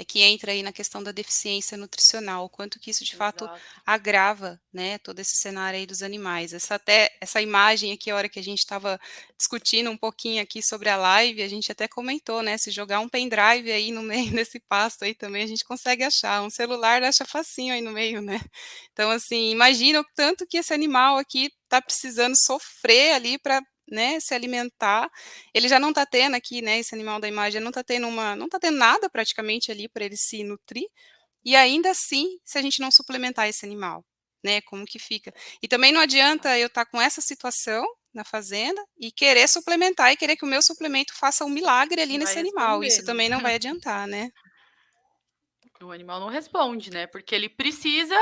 que entra aí na questão da deficiência nutricional, o quanto que isso de fato Exato. agrava, né, todo esse cenário aí dos animais. Essa imagem aqui, a hora que a gente estava discutindo um pouquinho aqui sobre a live, a gente até comentou, né, se jogar um pendrive aí no meio desse pasto aí também a gente consegue achar, um celular acha facinho aí no meio, né. Então, assim, imagina o tanto que esse animal aqui está precisando sofrer ali para, né, se alimentar. Ele já não está tendo aqui, né, esse animal da imagem não está tendo não está tendo nada praticamente ali para ele se nutrir, e ainda assim, se a gente não suplementar esse animal, né, como que fica? E também não adianta eu estar com essa situação na fazenda e querer suplementar e querer que o meu suplemento faça um milagre ali Não vai nesse animal, responder, isso né. também não vai adiantar, né. O animal não responde, né, porque ele precisa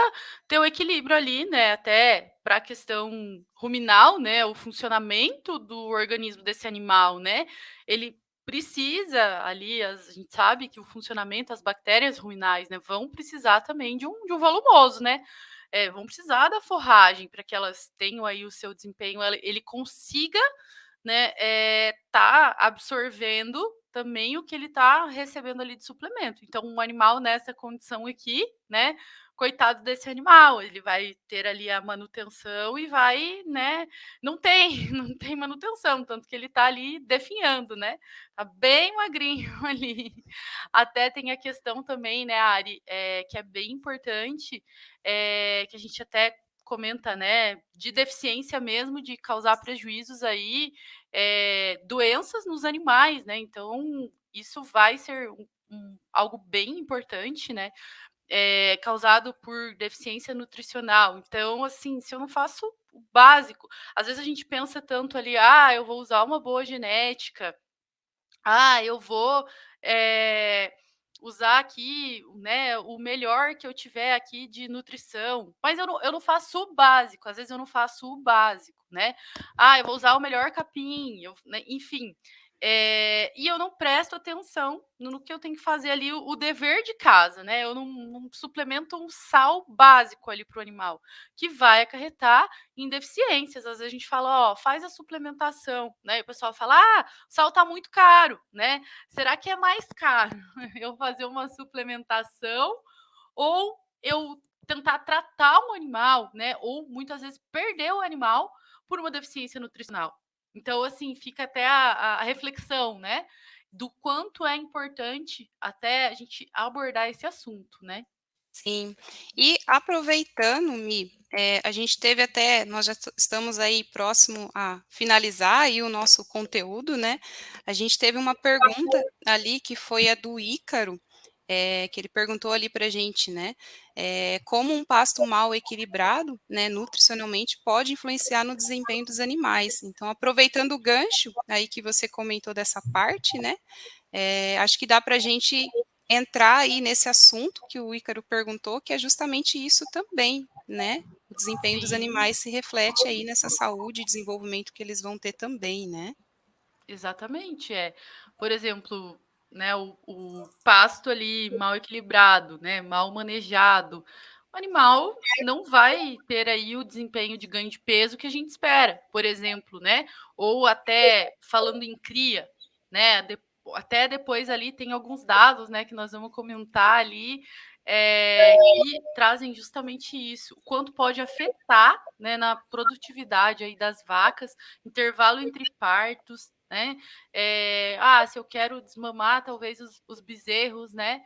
ter o equilíbrio ali, né, até para a questão ruminal, né, o funcionamento do organismo desse animal, né, ele precisa ali, a gente sabe que o funcionamento, as bactérias ruminais, né, vão precisar também de um volumoso, né, vão precisar da forragem para que elas tenham aí o seu desempenho, ele consiga, né, tá absorvendo também o que ele tá recebendo ali de suplemento. Então, um animal nessa condição aqui, né, coitado desse animal, ele vai ter ali a manutenção e vai, né, não tem, não tem manutenção, tanto que ele tá ali definhando, né, tá bem magrinho ali. Até tem a questão também, né, Ari, que é bem importante, que a gente até comenta, né, de deficiência mesmo, de causar prejuízos aí, doenças nos animais, né, então isso vai ser algo bem importante, né, causado por deficiência nutricional. Então, assim, se eu não faço o básico, às vezes a gente pensa tanto ali: "Ah, eu vou usar uma boa genética, ah, eu vou, eh, usar aqui, né, o melhor que eu tiver aqui de nutrição", mas eu não faço o básico, às vezes eu não faço o básico, né. "Ah, eu vou usar o melhor capim", né, enfim. E eu não presto atenção no que eu tenho que fazer ali, o dever de casa, né, eu não suplemento um sal básico ali para o animal, que vai acarretar em deficiências. Às vezes a gente fala: "Ó, faz a suplementação", né, e o pessoal fala: "Ah, o sal tá muito caro", né. Será que é mais caro eu fazer uma suplementação ou eu tentar tratar um animal, né, ou muitas vezes perder o animal por uma deficiência nutricional? Então, assim, fica até a reflexão, né, do quanto é importante até a gente abordar esse assunto, né. Sim. E aproveitando, Mi, a gente teve até nós já estamos aí próximo a finalizar aí o nosso conteúdo, né. A gente teve uma pergunta ali que foi a do Ícaro, que ele perguntou ali pra gente, né, como um pasto mal equilibrado, né, nutricionalmente pode influenciar no desempenho dos animais. Então aproveitando o gancho aí que você comentou dessa parte, né, acho que dá para a gente entrar aí nesse assunto que o Ícaro perguntou, que é justamente isso também, né? O desempenho dos Sim, animais se reflete aí nessa saúde e desenvolvimento que eles vão ter também, né? exatamente, por exemplo, né, o pasto ali mal equilibrado, né, mal manejado, o animal não vai ter aí o desempenho de ganho de peso que a gente espera, por exemplo, né, ou até falando em cria, né, até depois ali tem alguns dados, né, que nós vamos comentar ali, que trazem justamente isso, o quanto pode afetar, né, na produtividade aí das vacas, intervalo entre partos, né? Se eu quero desmamar, talvez os bezerros, né?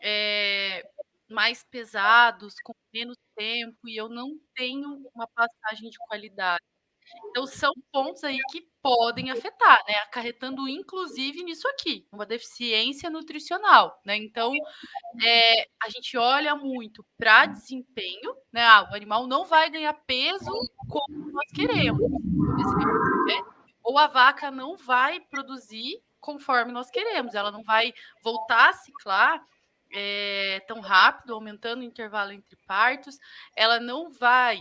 eh, Mais pesados, com menos tempo, e eu não tenho uma pastagem de qualidade. Então, são pontos aí que podem afetar, né? Acarretando, inclusive, nisso aqui, uma deficiência nutricional, né? Então, a gente olha muito para desempenho, né? O animal não vai ganhar peso como nós queremos, por exemplo, né? Ou a vaca não vai produzir conforme nós queremos, ela não vai voltar a ciclar tão rápido, aumentando o intervalo entre partos, ela não vai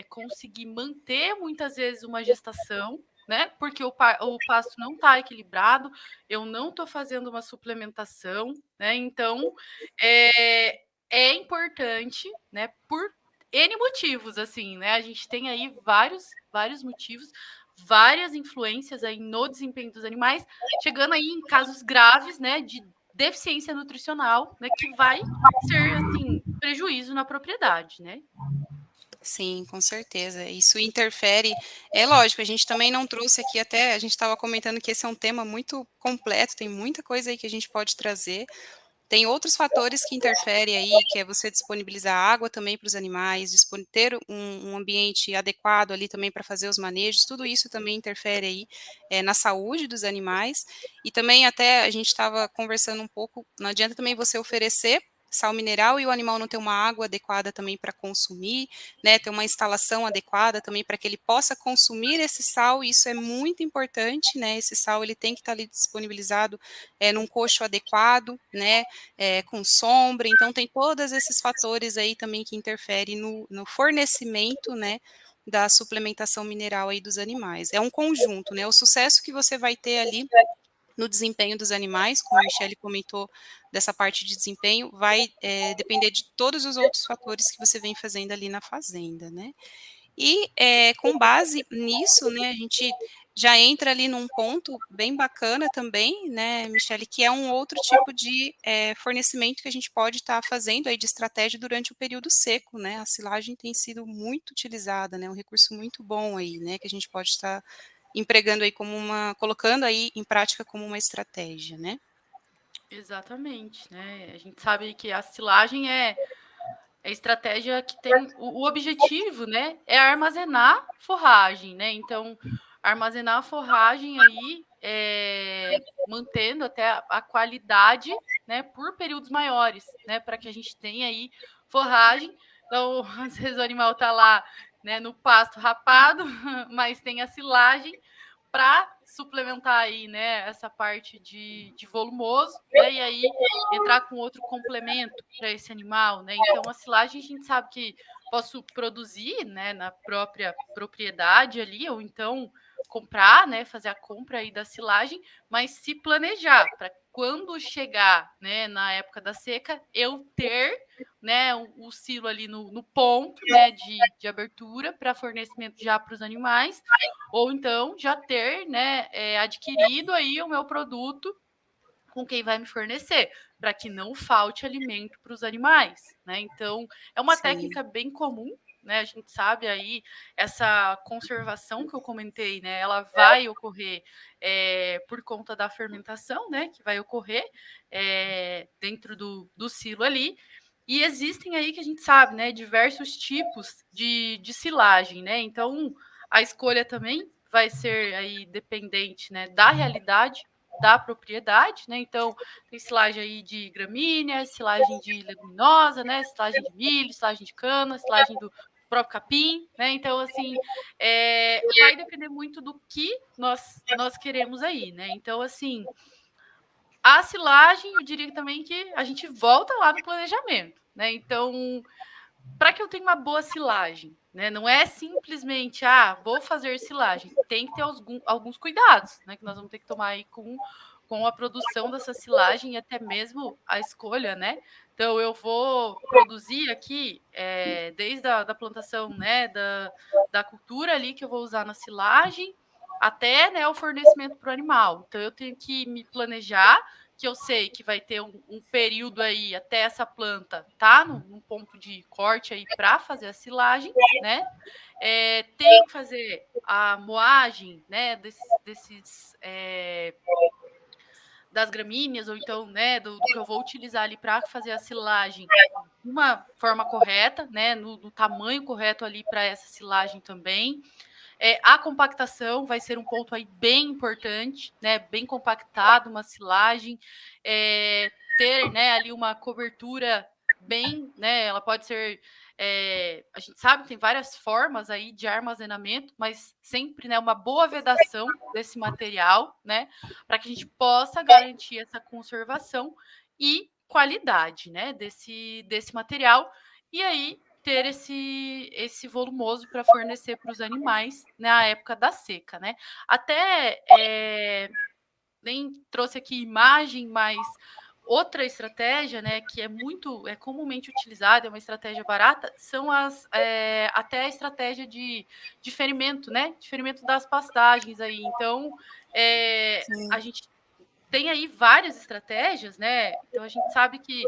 conseguir manter muitas vezes uma gestação, né? Porque o pasto não está equilibrado, eu não estou fazendo uma suplementação, né? Então é importante, né? Por N motivos, assim, né? A gente tem aí vários motivos, várias influências aí no desempenho dos animais, chegando aí em casos graves, né? De deficiência nutricional, né? Que vai ser, assim, prejuízo na propriedade, né? Sim, com certeza. Isso interfere. É lógico, a gente também não trouxe aqui até, a gente estava comentando que esse é um tema muito completo, tem muita coisa aí que a gente pode trazer. Tem outros fatores que interferem aí, que é você disponibilizar água também para os animais, ter um ambiente adequado ali também para fazer os manejos, tudo isso também interfere aí na saúde dos animais. E também até a gente estava conversando um pouco, não adianta também você oferecer sal mineral e o animal não ter uma água adequada também para consumir, né, ter uma instalação adequada também para que ele possa consumir esse sal, e isso é muito importante, né, esse sal ele tem que estar ali disponibilizado num coxo adequado, né, com sombra, então tem todos esses fatores aí também que interferem no fornecimento, né, da suplementação mineral aí dos animais. É um conjunto, né, o sucesso que você vai ter ali no desempenho dos animais, como a Michelle comentou, dessa parte de desempenho, vai depender de todos os outros fatores que você vem fazendo ali na fazenda, né. E com base nisso, né, a gente já entra ali num ponto bem bacana também, né, Michele, que é um outro tipo de fornecimento que a gente pode estar fazendo aí de estratégia durante o período seco, né, a silagem tem sido muito utilizada, né, um recurso muito bom aí, né, que a gente pode estar empregando aí colocando aí em prática como uma estratégia, né. Exatamente, né? A gente sabe que a silagem é estratégia que tem o objetivo, né? É armazenar forragem, né? Então, armazenar a forragem aí, mantendo até a qualidade, né? Por períodos maiores, né? Para que a gente tenha aí forragem. Então, às vezes o animal tá lá, né? No pasto rapado, mas tem a silagem para suplementar aí, né, essa parte de volumoso, né, e aí entrar com outro complemento para esse animal, né? Então a silagem a gente sabe que posso produzir, né, na própria propriedade ali, ou então comprar, né, fazer a compra aí da silagem, mas se planejar para quando chegar, né, na época da seca, eu ter, né, o silo ali no ponto, né, de abertura para fornecimento já para os animais, ou então já ter, né, adquirido aí o meu produto com quem vai me fornecer, para que não falte alimento para os animais, né? Então, é uma Sim, técnica bem comum, né? A gente sabe aí essa conservação que eu comentei, né? Ela vai ocorrer por conta da fermentação, né? Que vai ocorrer dentro do silo ali. E existem aí que a gente sabe, né? Diversos tipos de silagem, né? Então, a escolha também vai ser aí dependente, né, da realidade da propriedade, né? Então, tem silagem aí de gramínea, silagem de leguminosa, né? Silagem de milho, silagem de cana, silagem do próprio capim, né? Então, assim, vai depender muito do que nós queremos aí, né? Então, assim, a silagem, eu diria também que a gente volta lá no planejamento, né? Então, para que eu tenha uma boa silagem, né? Não é simplesmente, vou fazer silagem. Tem que ter alguns cuidados, né? Que nós vamos ter que tomar aí com a produção dessa silagem e até mesmo a escolha, né? Então, eu vou produzir aqui, desde da plantação, né? Da cultura ali que eu vou usar na silagem, até, né, o fornecimento para o animal. Então, eu tenho que me planejar, que eu sei que vai ter um período aí até essa planta tá num ponto de corte aí para fazer a silagem, né? Tem que fazer a moagem, né? Das gramíneas, ou então, né, do que eu vou utilizar ali para fazer a silagem de uma forma correta, né? No tamanho correto ali para essa silagem também. A compactação vai ser um ponto aí bem importante, né? Bem compactado, uma silagem, ter, né, ali uma cobertura bem, né? Ela pode ser, a gente sabe que tem várias formas aí de armazenamento, mas sempre, né, uma boa vedação desse material, né, para que a gente possa garantir essa conservação e qualidade, né, desse material. E aí ter esse volumoso para fornecer para os animais na época da seca, né? Até nem trouxe aqui imagem, mas outra estratégia, né, que é comumente utilizada, é uma estratégia barata, são até a estratégia de ferimento, né? De ferimento das pastagens aí. Então, a gente tem aí várias estratégias, né? Então a gente sabe que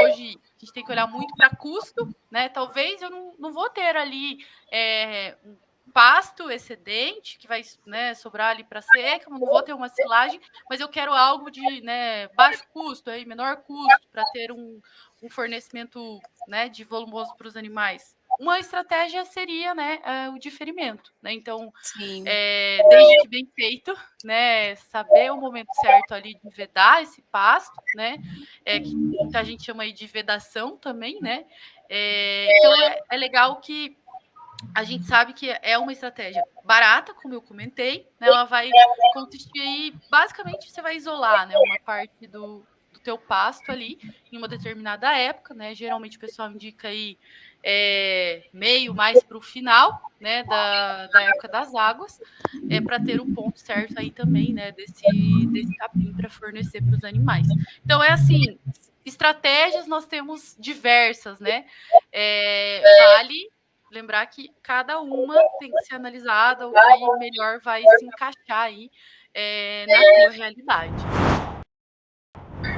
hoje a gente tem que olhar muito para custo, né? Talvez eu não vou ter ali um pasto excedente que vai, né, sobrar ali para seca, não vou ter uma silagem, mas eu quero algo de, né, baixo custo, aí, menor custo, para ter um fornecimento, né, de volumoso para os animais. Uma estratégia seria, né, o diferimento, né? Então, desde que bem feito, né, saber o momento certo ali de vedar esse pasto, né, que muita gente chama aí de vedação também, né, então é legal que a gente sabe que é uma estratégia barata, como eu comentei, né, ela vai consistir aí, basicamente você vai isolar, né, uma parte do teu pasto ali em uma determinada época, né, geralmente o pessoal indica aí meio mais para o final, né, da época das águas, para ter o ponto certo aí também, né, desse capim para fornecer para os animais. Então é assim, estratégias nós temos diversas, né, vale lembrar que cada uma tem que ser analisada, o que melhor vai se encaixar aí na tua realidade.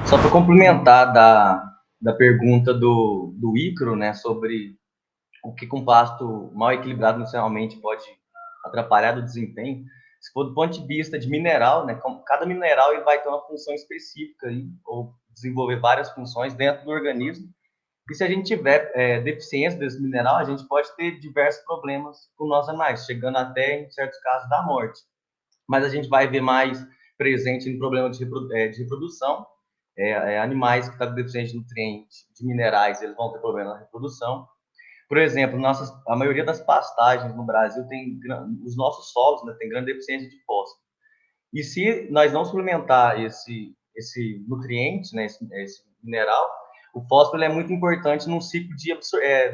Só para complementar da pergunta do Icaro, né, sobre o que um pasto mal equilibrado nutricionalmente pode atrapalhar o desempenho, se for do ponto de vista de mineral, né, cada mineral ele vai ter uma função específica aí, ou desenvolver várias funções dentro do organismo. E se a gente tiver deficiência desse mineral, a gente pode ter diversos problemas com nossos animais, chegando até, em certos casos, da morte. Mas a gente vai ver mais presente no problema de reprodução. Animais que estão com deficiência de nutrientes, de minerais, eles vão ter problema na reprodução. Por exemplo, a maioria das pastagens no Brasil os nossos solos, né, tem grande deficiência de fósforo. E se nós não suplementar esse nutriente, né, esse mineral, o fósforo é muito importante no ciclo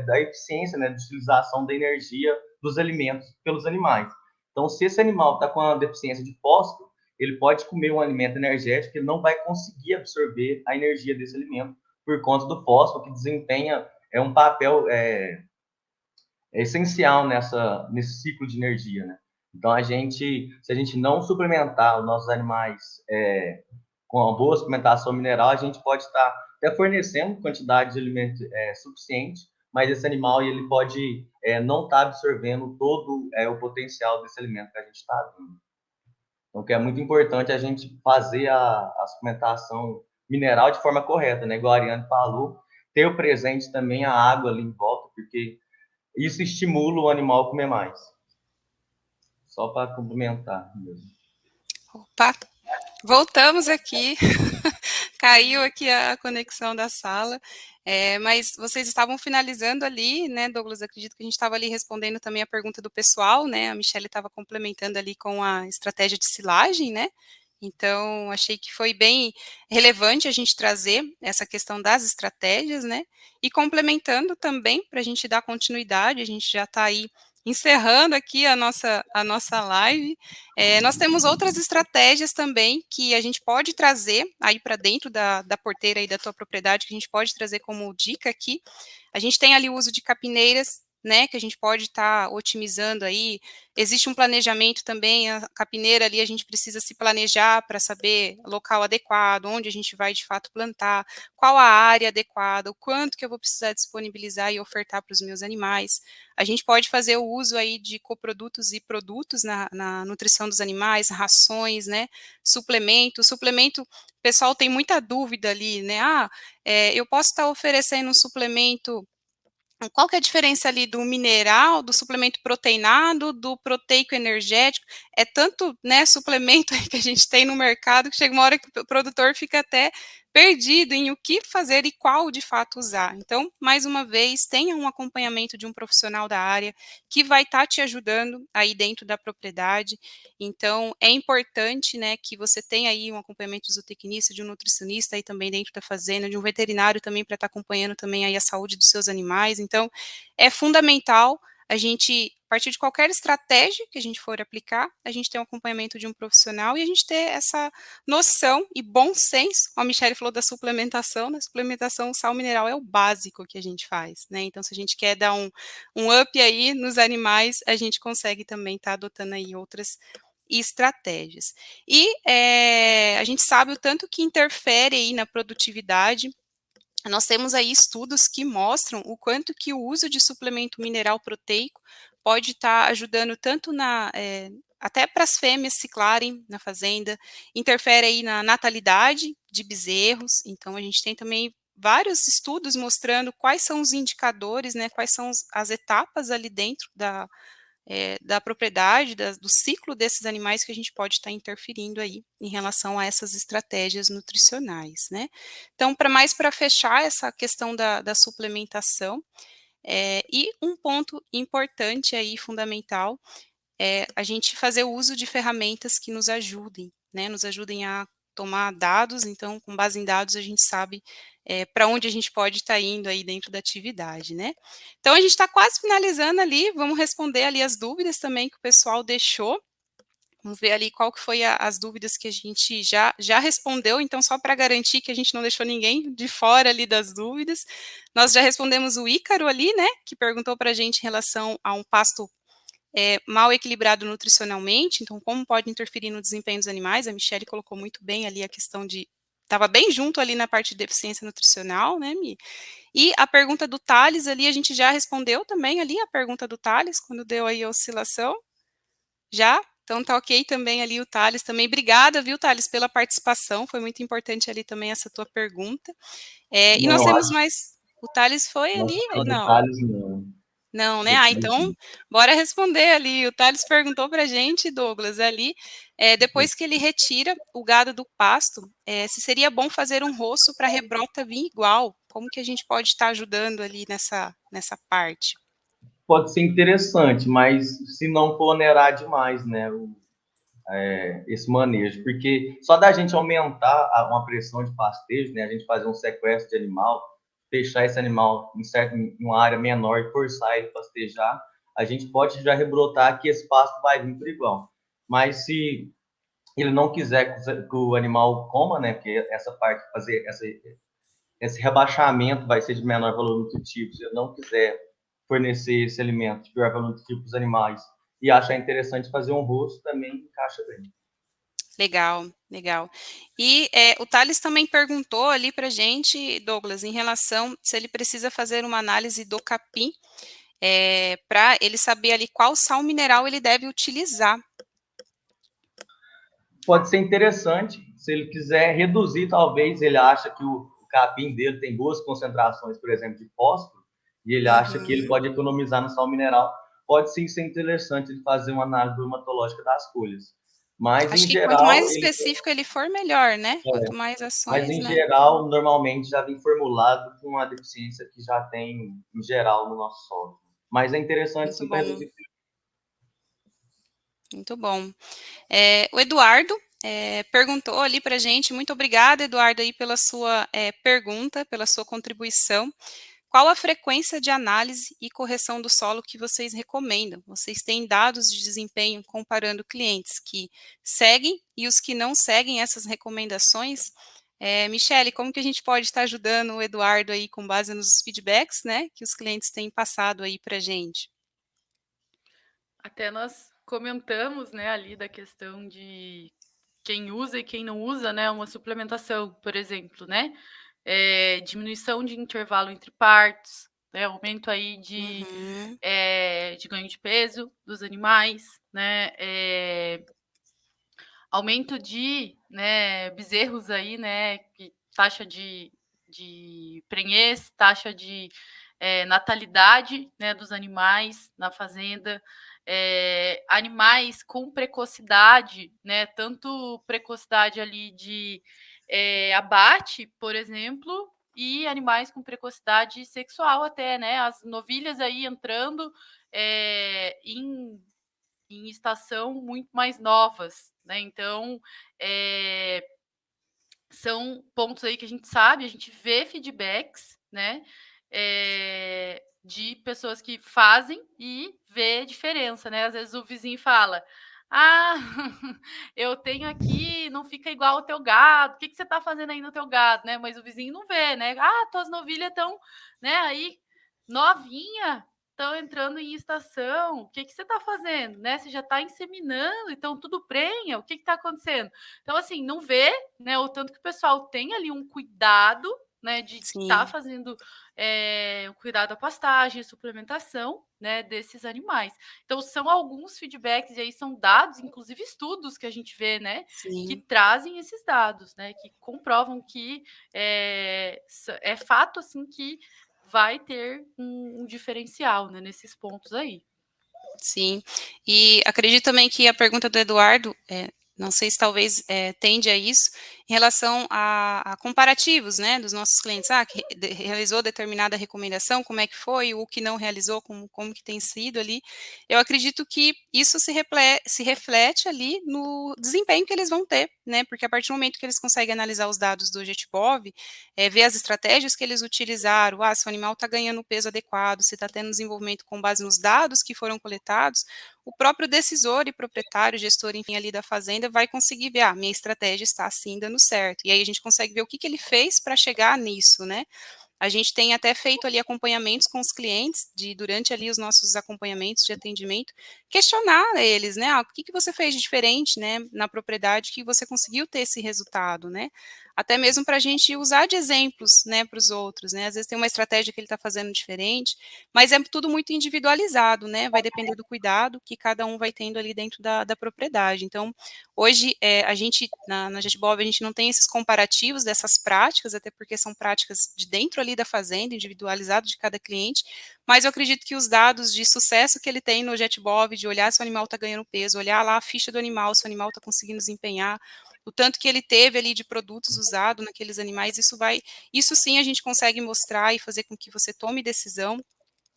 da eficiência, né, de utilização da energia dos alimentos pelos animais. Então, se esse animal está com uma deficiência de fósforo, ele pode comer um alimento energético, ele não vai conseguir absorver a energia desse alimento por conta do fósforo, que desempenha um papel essencial nesse ciclo de energia, né? Então, se a gente não suplementar os nossos animais com uma boa suplementação mineral, a gente pode estar até fornecendo quantidade de alimento suficiente, mas esse animal ele pode não estar absorvendo todo o potencial desse alimento que a gente está dando. Então, que é muito importante a gente fazer a suplementação mineral de forma correta, né? Igual a Ariane falou, ter o presente também a água ali em volta, porque isso estimula o animal a comer mais. Só para complementar mesmo. Opa, voltamos aqui. Caiu aqui a conexão da sala, mas vocês estavam finalizando ali, né, Douglas? Acredito que a gente estava ali respondendo também a pergunta do pessoal, né? A Michelle estava complementando ali com a estratégia de silagem, né? Então, achei que foi bem relevante a gente trazer essa questão das estratégias, né? E complementando também, para a gente dar continuidade, a gente já está aí encerrando aqui a nossa live. Nós temos outras estratégias também que a gente pode trazer aí para dentro da porteira aí da tua propriedade, que a gente pode trazer como dica aqui. A gente tem ali o uso de capineiras, né, que a gente pode estar otimizando aí. Existe um planejamento também, a capineira ali a gente precisa se planejar para saber o local adequado, onde a gente vai de fato plantar, qual a área adequada, o quanto que eu vou precisar disponibilizar e ofertar para os meus animais. A gente pode fazer o uso aí de coprodutos e produtos na nutrição dos animais, rações, né, suplemento, o pessoal tem muita dúvida ali, né, eu posso estar oferecendo um suplemento Qual que é a diferença ali do mineral, do suplemento proteinado, do proteico energético? É tanto, né, suplemento aí que a gente tem no mercado que chega uma hora que o produtor fica até perdido em o que fazer e qual de fato usar. Então, mais uma vez, tenha um acompanhamento de um profissional da área que vai estar te ajudando aí dentro da propriedade. Então, é importante, né, que você tenha aí um acompanhamento do zootecnista, de um nutricionista aí também dentro da fazenda, de um veterinário também para estar acompanhando também aí a saúde dos seus animais. Então, é fundamental a gente, a partir de qualquer estratégia que a gente for aplicar, a gente ter um acompanhamento de um profissional e a gente ter essa noção e bom senso. A Michelle falou da suplementação, né? Suplementação sal mineral é o básico que a gente faz, né? Então, se a gente quer dar um up aí nos animais, a gente consegue também estar adotando aí outras estratégias. E a gente sabe o tanto que interfere aí na produtividade. Nós temos aí estudos que mostram o quanto que o uso de suplemento mineral proteico pode estar ajudando tanto até para as fêmeas ciclarem na fazenda, interfere aí na natalidade de bezerros. Então, a gente tem também vários estudos mostrando quais são os indicadores, né, quais são as etapas ali dentro da propriedade, do ciclo desses animais que a gente pode estar interferindo aí em relação a essas estratégias nutricionais, né? Então, para fechar essa questão da suplementação, e um ponto importante aí, fundamental, é a gente fazer o uso de ferramentas que nos ajudem, né? Nos ajudem a tomar dados, então, com base em dados, a gente sabe para onde a gente pode estar indo aí dentro da atividade, né? Então, a gente está quase finalizando ali, vamos responder ali as dúvidas também que o pessoal deixou. Vamos ver ali qual que foi as dúvidas que a gente já respondeu, então só para garantir que a gente não deixou ninguém de fora ali das dúvidas, nós já respondemos o Ícaro ali, né, que perguntou para a gente em relação a um pasto mal equilibrado nutricionalmente, então como pode interferir no desempenho dos animais. A Michelle colocou muito bem ali a questão estava bem junto ali na parte de deficiência nutricional, né, Mi? E a pergunta do Thales ali, a gente já respondeu também ali a pergunta do Thales, quando deu aí a oscilação, já? Então tá ok também ali o Thales também. Obrigada, viu, Thales, pela participação, foi muito importante ali também essa tua pergunta. E nós Não, temos mais, o Thales foi ali acho que ou não? detalhes não. Não, né? Detalhes Então, não. bora responder ali. O Thales perguntou para a gente, Douglas, ali, depois que ele retira o gado do pasto, se seria bom fazer um roço para a rebrota vir igual. Como que a gente pode estar ajudando ali nessa parte? Pode ser interessante, mas se não for onerar demais, né, esse manejo, porque só da gente aumentar uma pressão de pastejo, né, a gente fazer um sequestro de animal, fechar esse animal em uma área menor e forçar ele a pastejar, a gente pode já rebrotar que esse pasto vai vir por igual. Mas se ele não quiser que o animal coma, né, porque essa parte, fazer esse rebaixamento vai ser de menor valor nutritivo, se ele não quiser fornecer esse alimento de pior valor nutritivo para os animais e achar interessante fazer um rosto, também encaixa bem. Legal, legal. E o Thales também perguntou ali para a gente, Douglas, em relação se ele precisa fazer uma análise do capim, para ele saber ali qual sal mineral ele deve utilizar. Pode ser interessante, se ele quiser reduzir, talvez ele acha que o capim dele tem boas concentrações, por exemplo, de fósforo, e ele acha que ele Uhum. pode economizar no sal mineral. Pode sim ser interessante ele fazer uma análise bromatológica das folhas. Mas, Acho em que quanto mais geral, ele específico ele for, melhor, né? Quanto mais Mas, ações, em né? geral, normalmente já vem formulado com a deficiência que já tem, em geral, no nosso solo. Mas é interessante, Muito sim, para bom, reduzir. muito bom. O Eduardo perguntou ali para a gente, muito obrigada, Eduardo, aí pela sua pergunta, pela sua contribuição. Qual a frequência de análise e correção do solo que vocês recomendam? Vocês têm dados de desempenho comparando clientes que seguem e os que não seguem essas recomendações? Michele, como que a gente pode estar ajudando o Eduardo aí com base nos feedbacks, né, que os clientes têm passado aí para a gente? Até nós comentamos, né, ali da questão de quem usa e quem não usa, né, uma suplementação, por exemplo, né, diminuição de intervalo entre partos, né, aumento aí Uhum, de ganho de peso dos animais, né, aumento de, né, bezerros aí, né, taxa de prenhez, taxa de natalidade, né, dos animais na fazenda, animais com precocidade, né, tanto precocidade ali de abate, por exemplo, e animais com precocidade sexual até, né, as novilhas aí entrando em estação muito mais novas, né, então são pontos aí que a gente sabe, a gente vê feedbacks, né, de pessoas que fazem e vê diferença, né? Às vezes o vizinho fala: "Ah, eu tenho aqui, não fica igual o teu gado. O que que você está fazendo aí no teu gado?", né? Mas o vizinho não vê, né? "Ah, tuas novilhas estão, né, aí novinha, estão entrando em estação. O que que você está fazendo, né? Você já está inseminando, então tudo prenha. O que que está acontecendo?". Então, assim, não vê, né, o tanto que o pessoal tem ali um cuidado, né, de estar Sim, fazendo o cuidado à pastagem, suplementação, né, desses animais. Então, são alguns feedbacks, e aí são dados, inclusive estudos que a gente vê, né, que sim. trazem esses dados, né, que comprovam que é fato, assim, que vai ter um diferencial, né, nesses pontos aí. Sim, e acredito também que a pergunta do Eduardo, não sei se talvez tende a isso, em relação a comparativos, né, dos nossos clientes, que realizou determinada recomendação, como é que foi, o que não realizou, como que tem sido ali. Eu acredito que isso se reflete ali no desempenho que eles vão ter, né, porque a partir do momento que eles conseguem analisar os dados do GETBOV, ver as estratégias que eles utilizaram, se o animal está ganhando o peso adequado, se está tendo desenvolvimento com base nos dados que foram coletados, o próprio decisor e proprietário, gestor, enfim, ali da fazenda, vai conseguir ver, minha estratégia está assim dando certo. E aí a gente consegue ver o que ele fez para chegar nisso, né? A gente tem até feito ali acompanhamentos com os clientes, durante ali os nossos acompanhamentos de atendimento, questionar eles, né, o que você fez de diferente, né, na propriedade que você conseguiu ter esse resultado, né, até mesmo para a gente usar de exemplos, né, para os outros, né, às vezes tem uma estratégia que ele está fazendo diferente, mas é tudo muito individualizado, né, vai depender do cuidado que cada um vai tendo ali dentro da propriedade. Então, hoje, a gente, na JetBob, a gente não tem esses comparativos dessas práticas, até porque são práticas de dentro ali da fazenda, individualizado de cada cliente, mas eu acredito que os dados de sucesso que ele tem no JetBob, de olhar se o animal está ganhando peso, olhar lá a ficha do animal, se o animal está conseguindo desempenhar, o tanto que ele teve ali de produtos usados naqueles animais, isso sim a gente consegue mostrar e fazer com que você tome decisão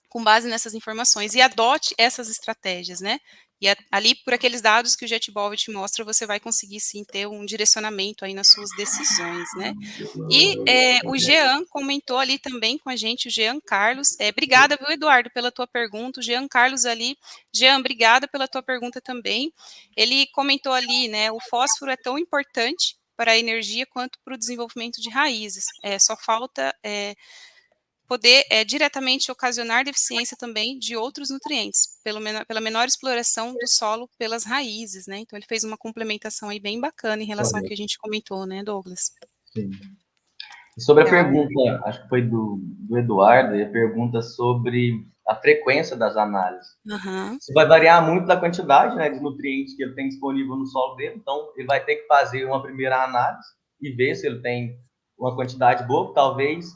com base nessas informações e adote essas estratégias, né? E ali, por aqueles dados que o JetBob te mostra, você vai conseguir sim ter um direcionamento aí nas suas decisões, né? E o Jean comentou ali também com a gente, o Jean Carlos. Obrigada, viu, Eduardo, pela tua pergunta. O Jean Carlos ali. Jean, obrigada pela tua pergunta também. Ele comentou ali, né? O fósforo é tão importante para a energia quanto para o desenvolvimento de raízes. Só falta poder diretamente ocasionar deficiência também de outros nutrientes, pela menor exploração do solo pelas raízes, né? Então ele fez uma complementação aí bem bacana em relação ao que a Correto. gente comentou, né, Douglas? Sim. E sobre a Legal. pergunta, acho que foi do Eduardo, e a pergunta sobre a frequência das análises. Aham. Isso vai variar muito da quantidade, né, de nutrientes que ele tem disponível no solo dele, então ele vai ter que fazer uma primeira análise e ver se ele tem uma quantidade boa, talvez.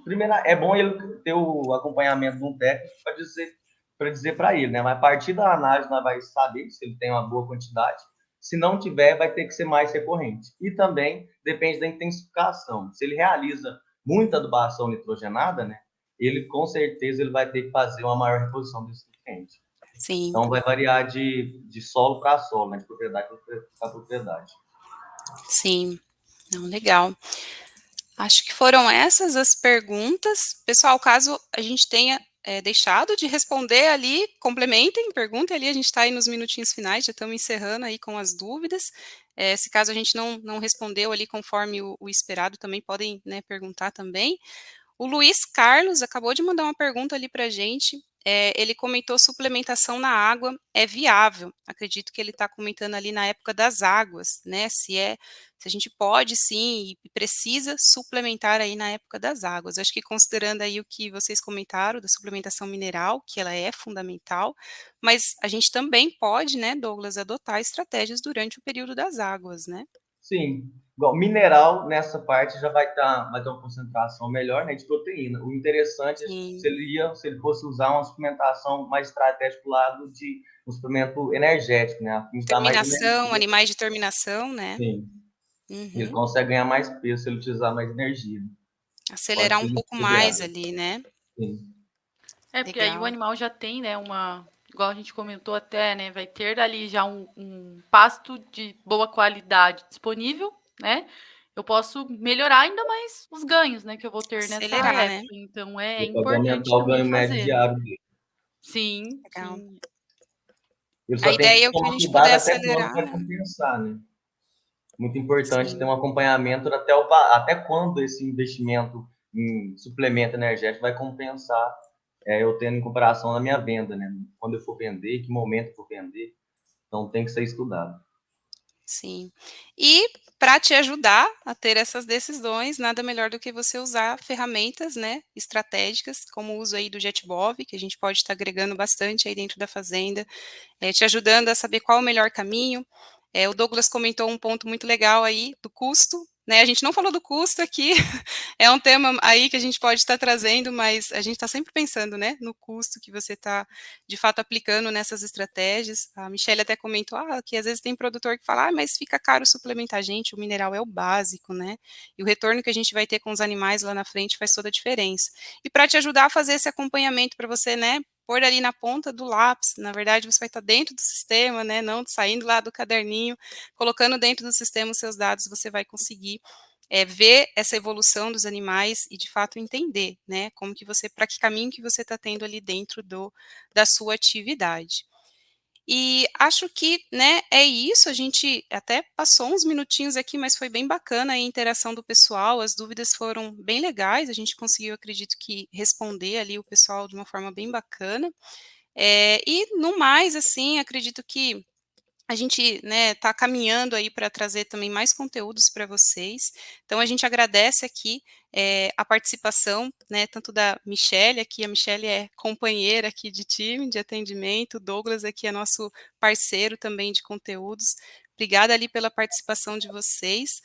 Primeiro, é bom ele ter o acompanhamento de um técnico para dizer para ele, né? Mas a partir da análise nós vai saber se ele tem uma boa quantidade. Se não tiver, vai ter que ser mais recorrente. E também depende da intensificação. Se ele realiza muita adubação nitrogenada, né? Ele com certeza ele vai ter que fazer uma maior reposição desse nutriente. Sim, Então vai variar de solo para solo, né? De propriedade para propriedade. sim. Não, legal. Acho que foram essas as perguntas. Pessoal, caso a gente tenha deixado de responder ali, complementem, perguntem ali, a gente está aí nos minutinhos finais, já estamos encerrando aí com as dúvidas. Se caso a gente não respondeu ali conforme o esperado, também podem, né, perguntar também. O Luiz Carlos acabou de mandar uma pergunta ali para a gente. Ele comentou suplementação na água é viável. Acredito que ele está comentando ali na época das águas, né? Se a gente pode sim e precisa suplementar aí na época das águas. Acho que considerando aí o que vocês comentaram da suplementação mineral, que ela é fundamental, mas a gente também pode, né, Douglas, adotar estratégias durante o período das águas, né? Sim. Igual, mineral, nessa parte, já vai ter uma concentração melhor, né, de proteína. O interessante é Sim. se ele fosse usar uma suplementação mais estratégica do lado de um suplemento energético, né, a fim de dar mais Terminação, energia. animais de terminação, né? Sim. Ele Uhum. consegue ganhar mais peso se ele utilizar mais energia. Pode Acelerar um ser pouco mais ideal. ali, né? Sim. Porque aí o Legal. animal já tem, né, igual a gente comentou até, né, vai ter dali já um pasto de boa qualidade disponível, né? Eu posso melhorar ainda mais os ganhos, né, que eu vou ter nessa Acelerar, né? época. Então é Ele pode importante aumentar o também ganho médio fazer, né? diário dele. Sim, Legal. sim. Ele A só tem que ideia é o que a tomar gente cuidado puder até quando acelerar, vai né? compensar, né? Muito importante ter Sim. um acompanhamento até quando esse investimento em suplemento energético vai compensar, eu tendo em comparação na minha venda, né? Quando eu for vender, que momento eu for vender. Então tem que ser estudado. Sim. E para te ajudar a ter essas decisões, nada melhor do que você usar ferramentas, né, estratégicas, como o uso aí do JetBov, que a gente pode estar agregando bastante aí dentro da fazenda, te ajudando a saber qual o melhor caminho. O Douglas comentou um ponto muito legal aí do custo, né? A gente não falou do custo aqui, é um tema aí que a gente pode estar trazendo, mas a gente está sempre pensando, né, no custo que você está, de fato, aplicando nessas estratégias. A Michelle até comentou que às vezes tem produtor que fala, mas fica caro suplementar. Gente, o mineral é o básico, né? E o retorno que a gente vai ter com os animais lá na frente faz toda a diferença. E para te ajudar a fazer esse acompanhamento para você, né, pôr ali na ponta do lápis, na verdade você vai estar dentro do sistema, né, não saindo lá do caderninho, colocando dentro do sistema os seus dados, você vai conseguir ver essa evolução dos animais e de fato entender, né, como que você, para que caminho que você está tendo ali dentro da sua atividade. E acho que, né, é isso, a gente até passou uns minutinhos aqui, mas foi bem bacana a interação do pessoal, as dúvidas foram bem legais, a gente conseguiu, acredito que, responder ali o pessoal de uma forma bem bacana. E no mais, assim, acredito que a gente, né, está caminhando aí para trazer também mais conteúdos para vocês. Então a gente agradece aqui a participação, né, tanto da Michelle aqui, a Michelle é companheira aqui de time, de atendimento, o Douglas aqui é nosso parceiro também de conteúdos. Obrigada ali pela participação de vocês.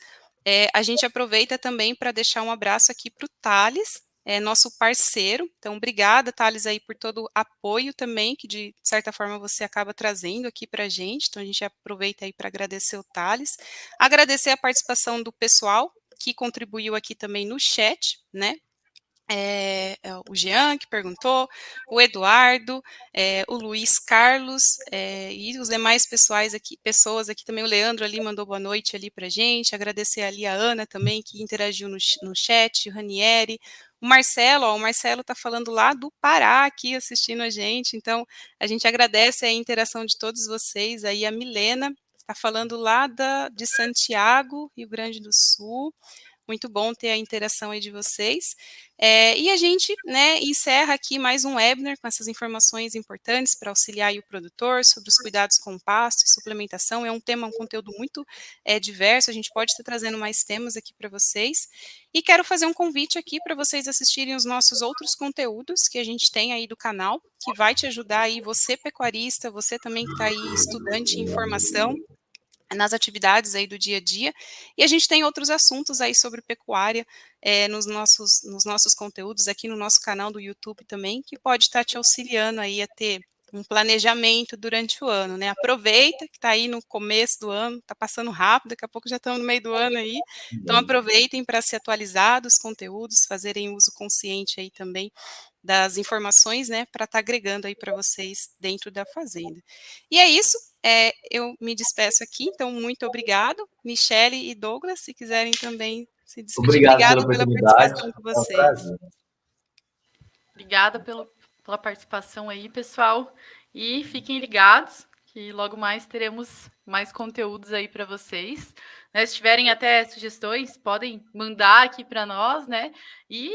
A gente aproveita também para deixar um abraço aqui para o Thales, nosso parceiro. Então, obrigada, Thales, aí por todo o apoio também, que de certa forma você acaba trazendo aqui para a gente. Então, a gente aproveita aí para agradecer o Thales. Agradecer a participação do pessoal que contribuiu aqui também no chat, né? O Jean, que perguntou, o Eduardo, o Luiz Carlos, e os demais pessoas aqui também, o Leandro ali mandou boa noite ali para a gente, agradecer ali a Ana também, que interagiu no chat, o Ranieri, o Marcelo está falando lá do Pará aqui assistindo a gente, então a gente agradece a interação de todos vocês, aí a Milena está falando lá de Santiago, Rio Grande do Sul. Muito bom ter a interação aí de vocês. E a gente, né, encerra aqui mais um webinar com essas informações importantes para auxiliar o produtor sobre os cuidados com o pasto e suplementação. É um tema, um conteúdo muito diverso, a gente pode estar trazendo mais temas aqui para vocês. E quero fazer um convite aqui para vocês assistirem os nossos outros conteúdos que a gente tem aí do canal, que vai te ajudar aí, você pecuarista, você também que está aí estudante em formação, nas atividades aí do dia a dia, e a gente tem outros assuntos aí sobre pecuária nos nossos conteúdos aqui no nosso canal do YouTube também, que pode estar te auxiliando aí a ter um planejamento durante o ano, né? Aproveita que está aí no começo do ano, está passando rápido, daqui a pouco já estamos no meio do ano aí, então aproveitem para se atualizar dos conteúdos, fazerem uso consciente aí também das informações, né, para estar agregando aí para vocês dentro da fazenda. E é isso, eu me despeço aqui, então muito obrigado, Michelle e Douglas, se quiserem também se despedir. Obrigado pela Obrigada pela oportunidade. participação de É um vocês. prazer. Obrigada pela participação aí, pessoal. E fiquem ligados, que logo mais teremos mais conteúdos aí para vocês. Né, se tiverem até sugestões, podem mandar aqui para nós, né? E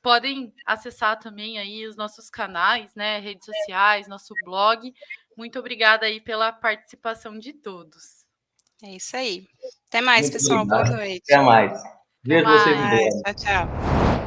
podem acessar também aí os nossos canais, né? Redes sociais, nosso blog. Muito obrigada aí pela participação de todos. É isso aí. Até mais, Muito pessoal. Boa obrigado. noite. Até mais. Até Vejo vocês em mais. breve. Tchau, tchau.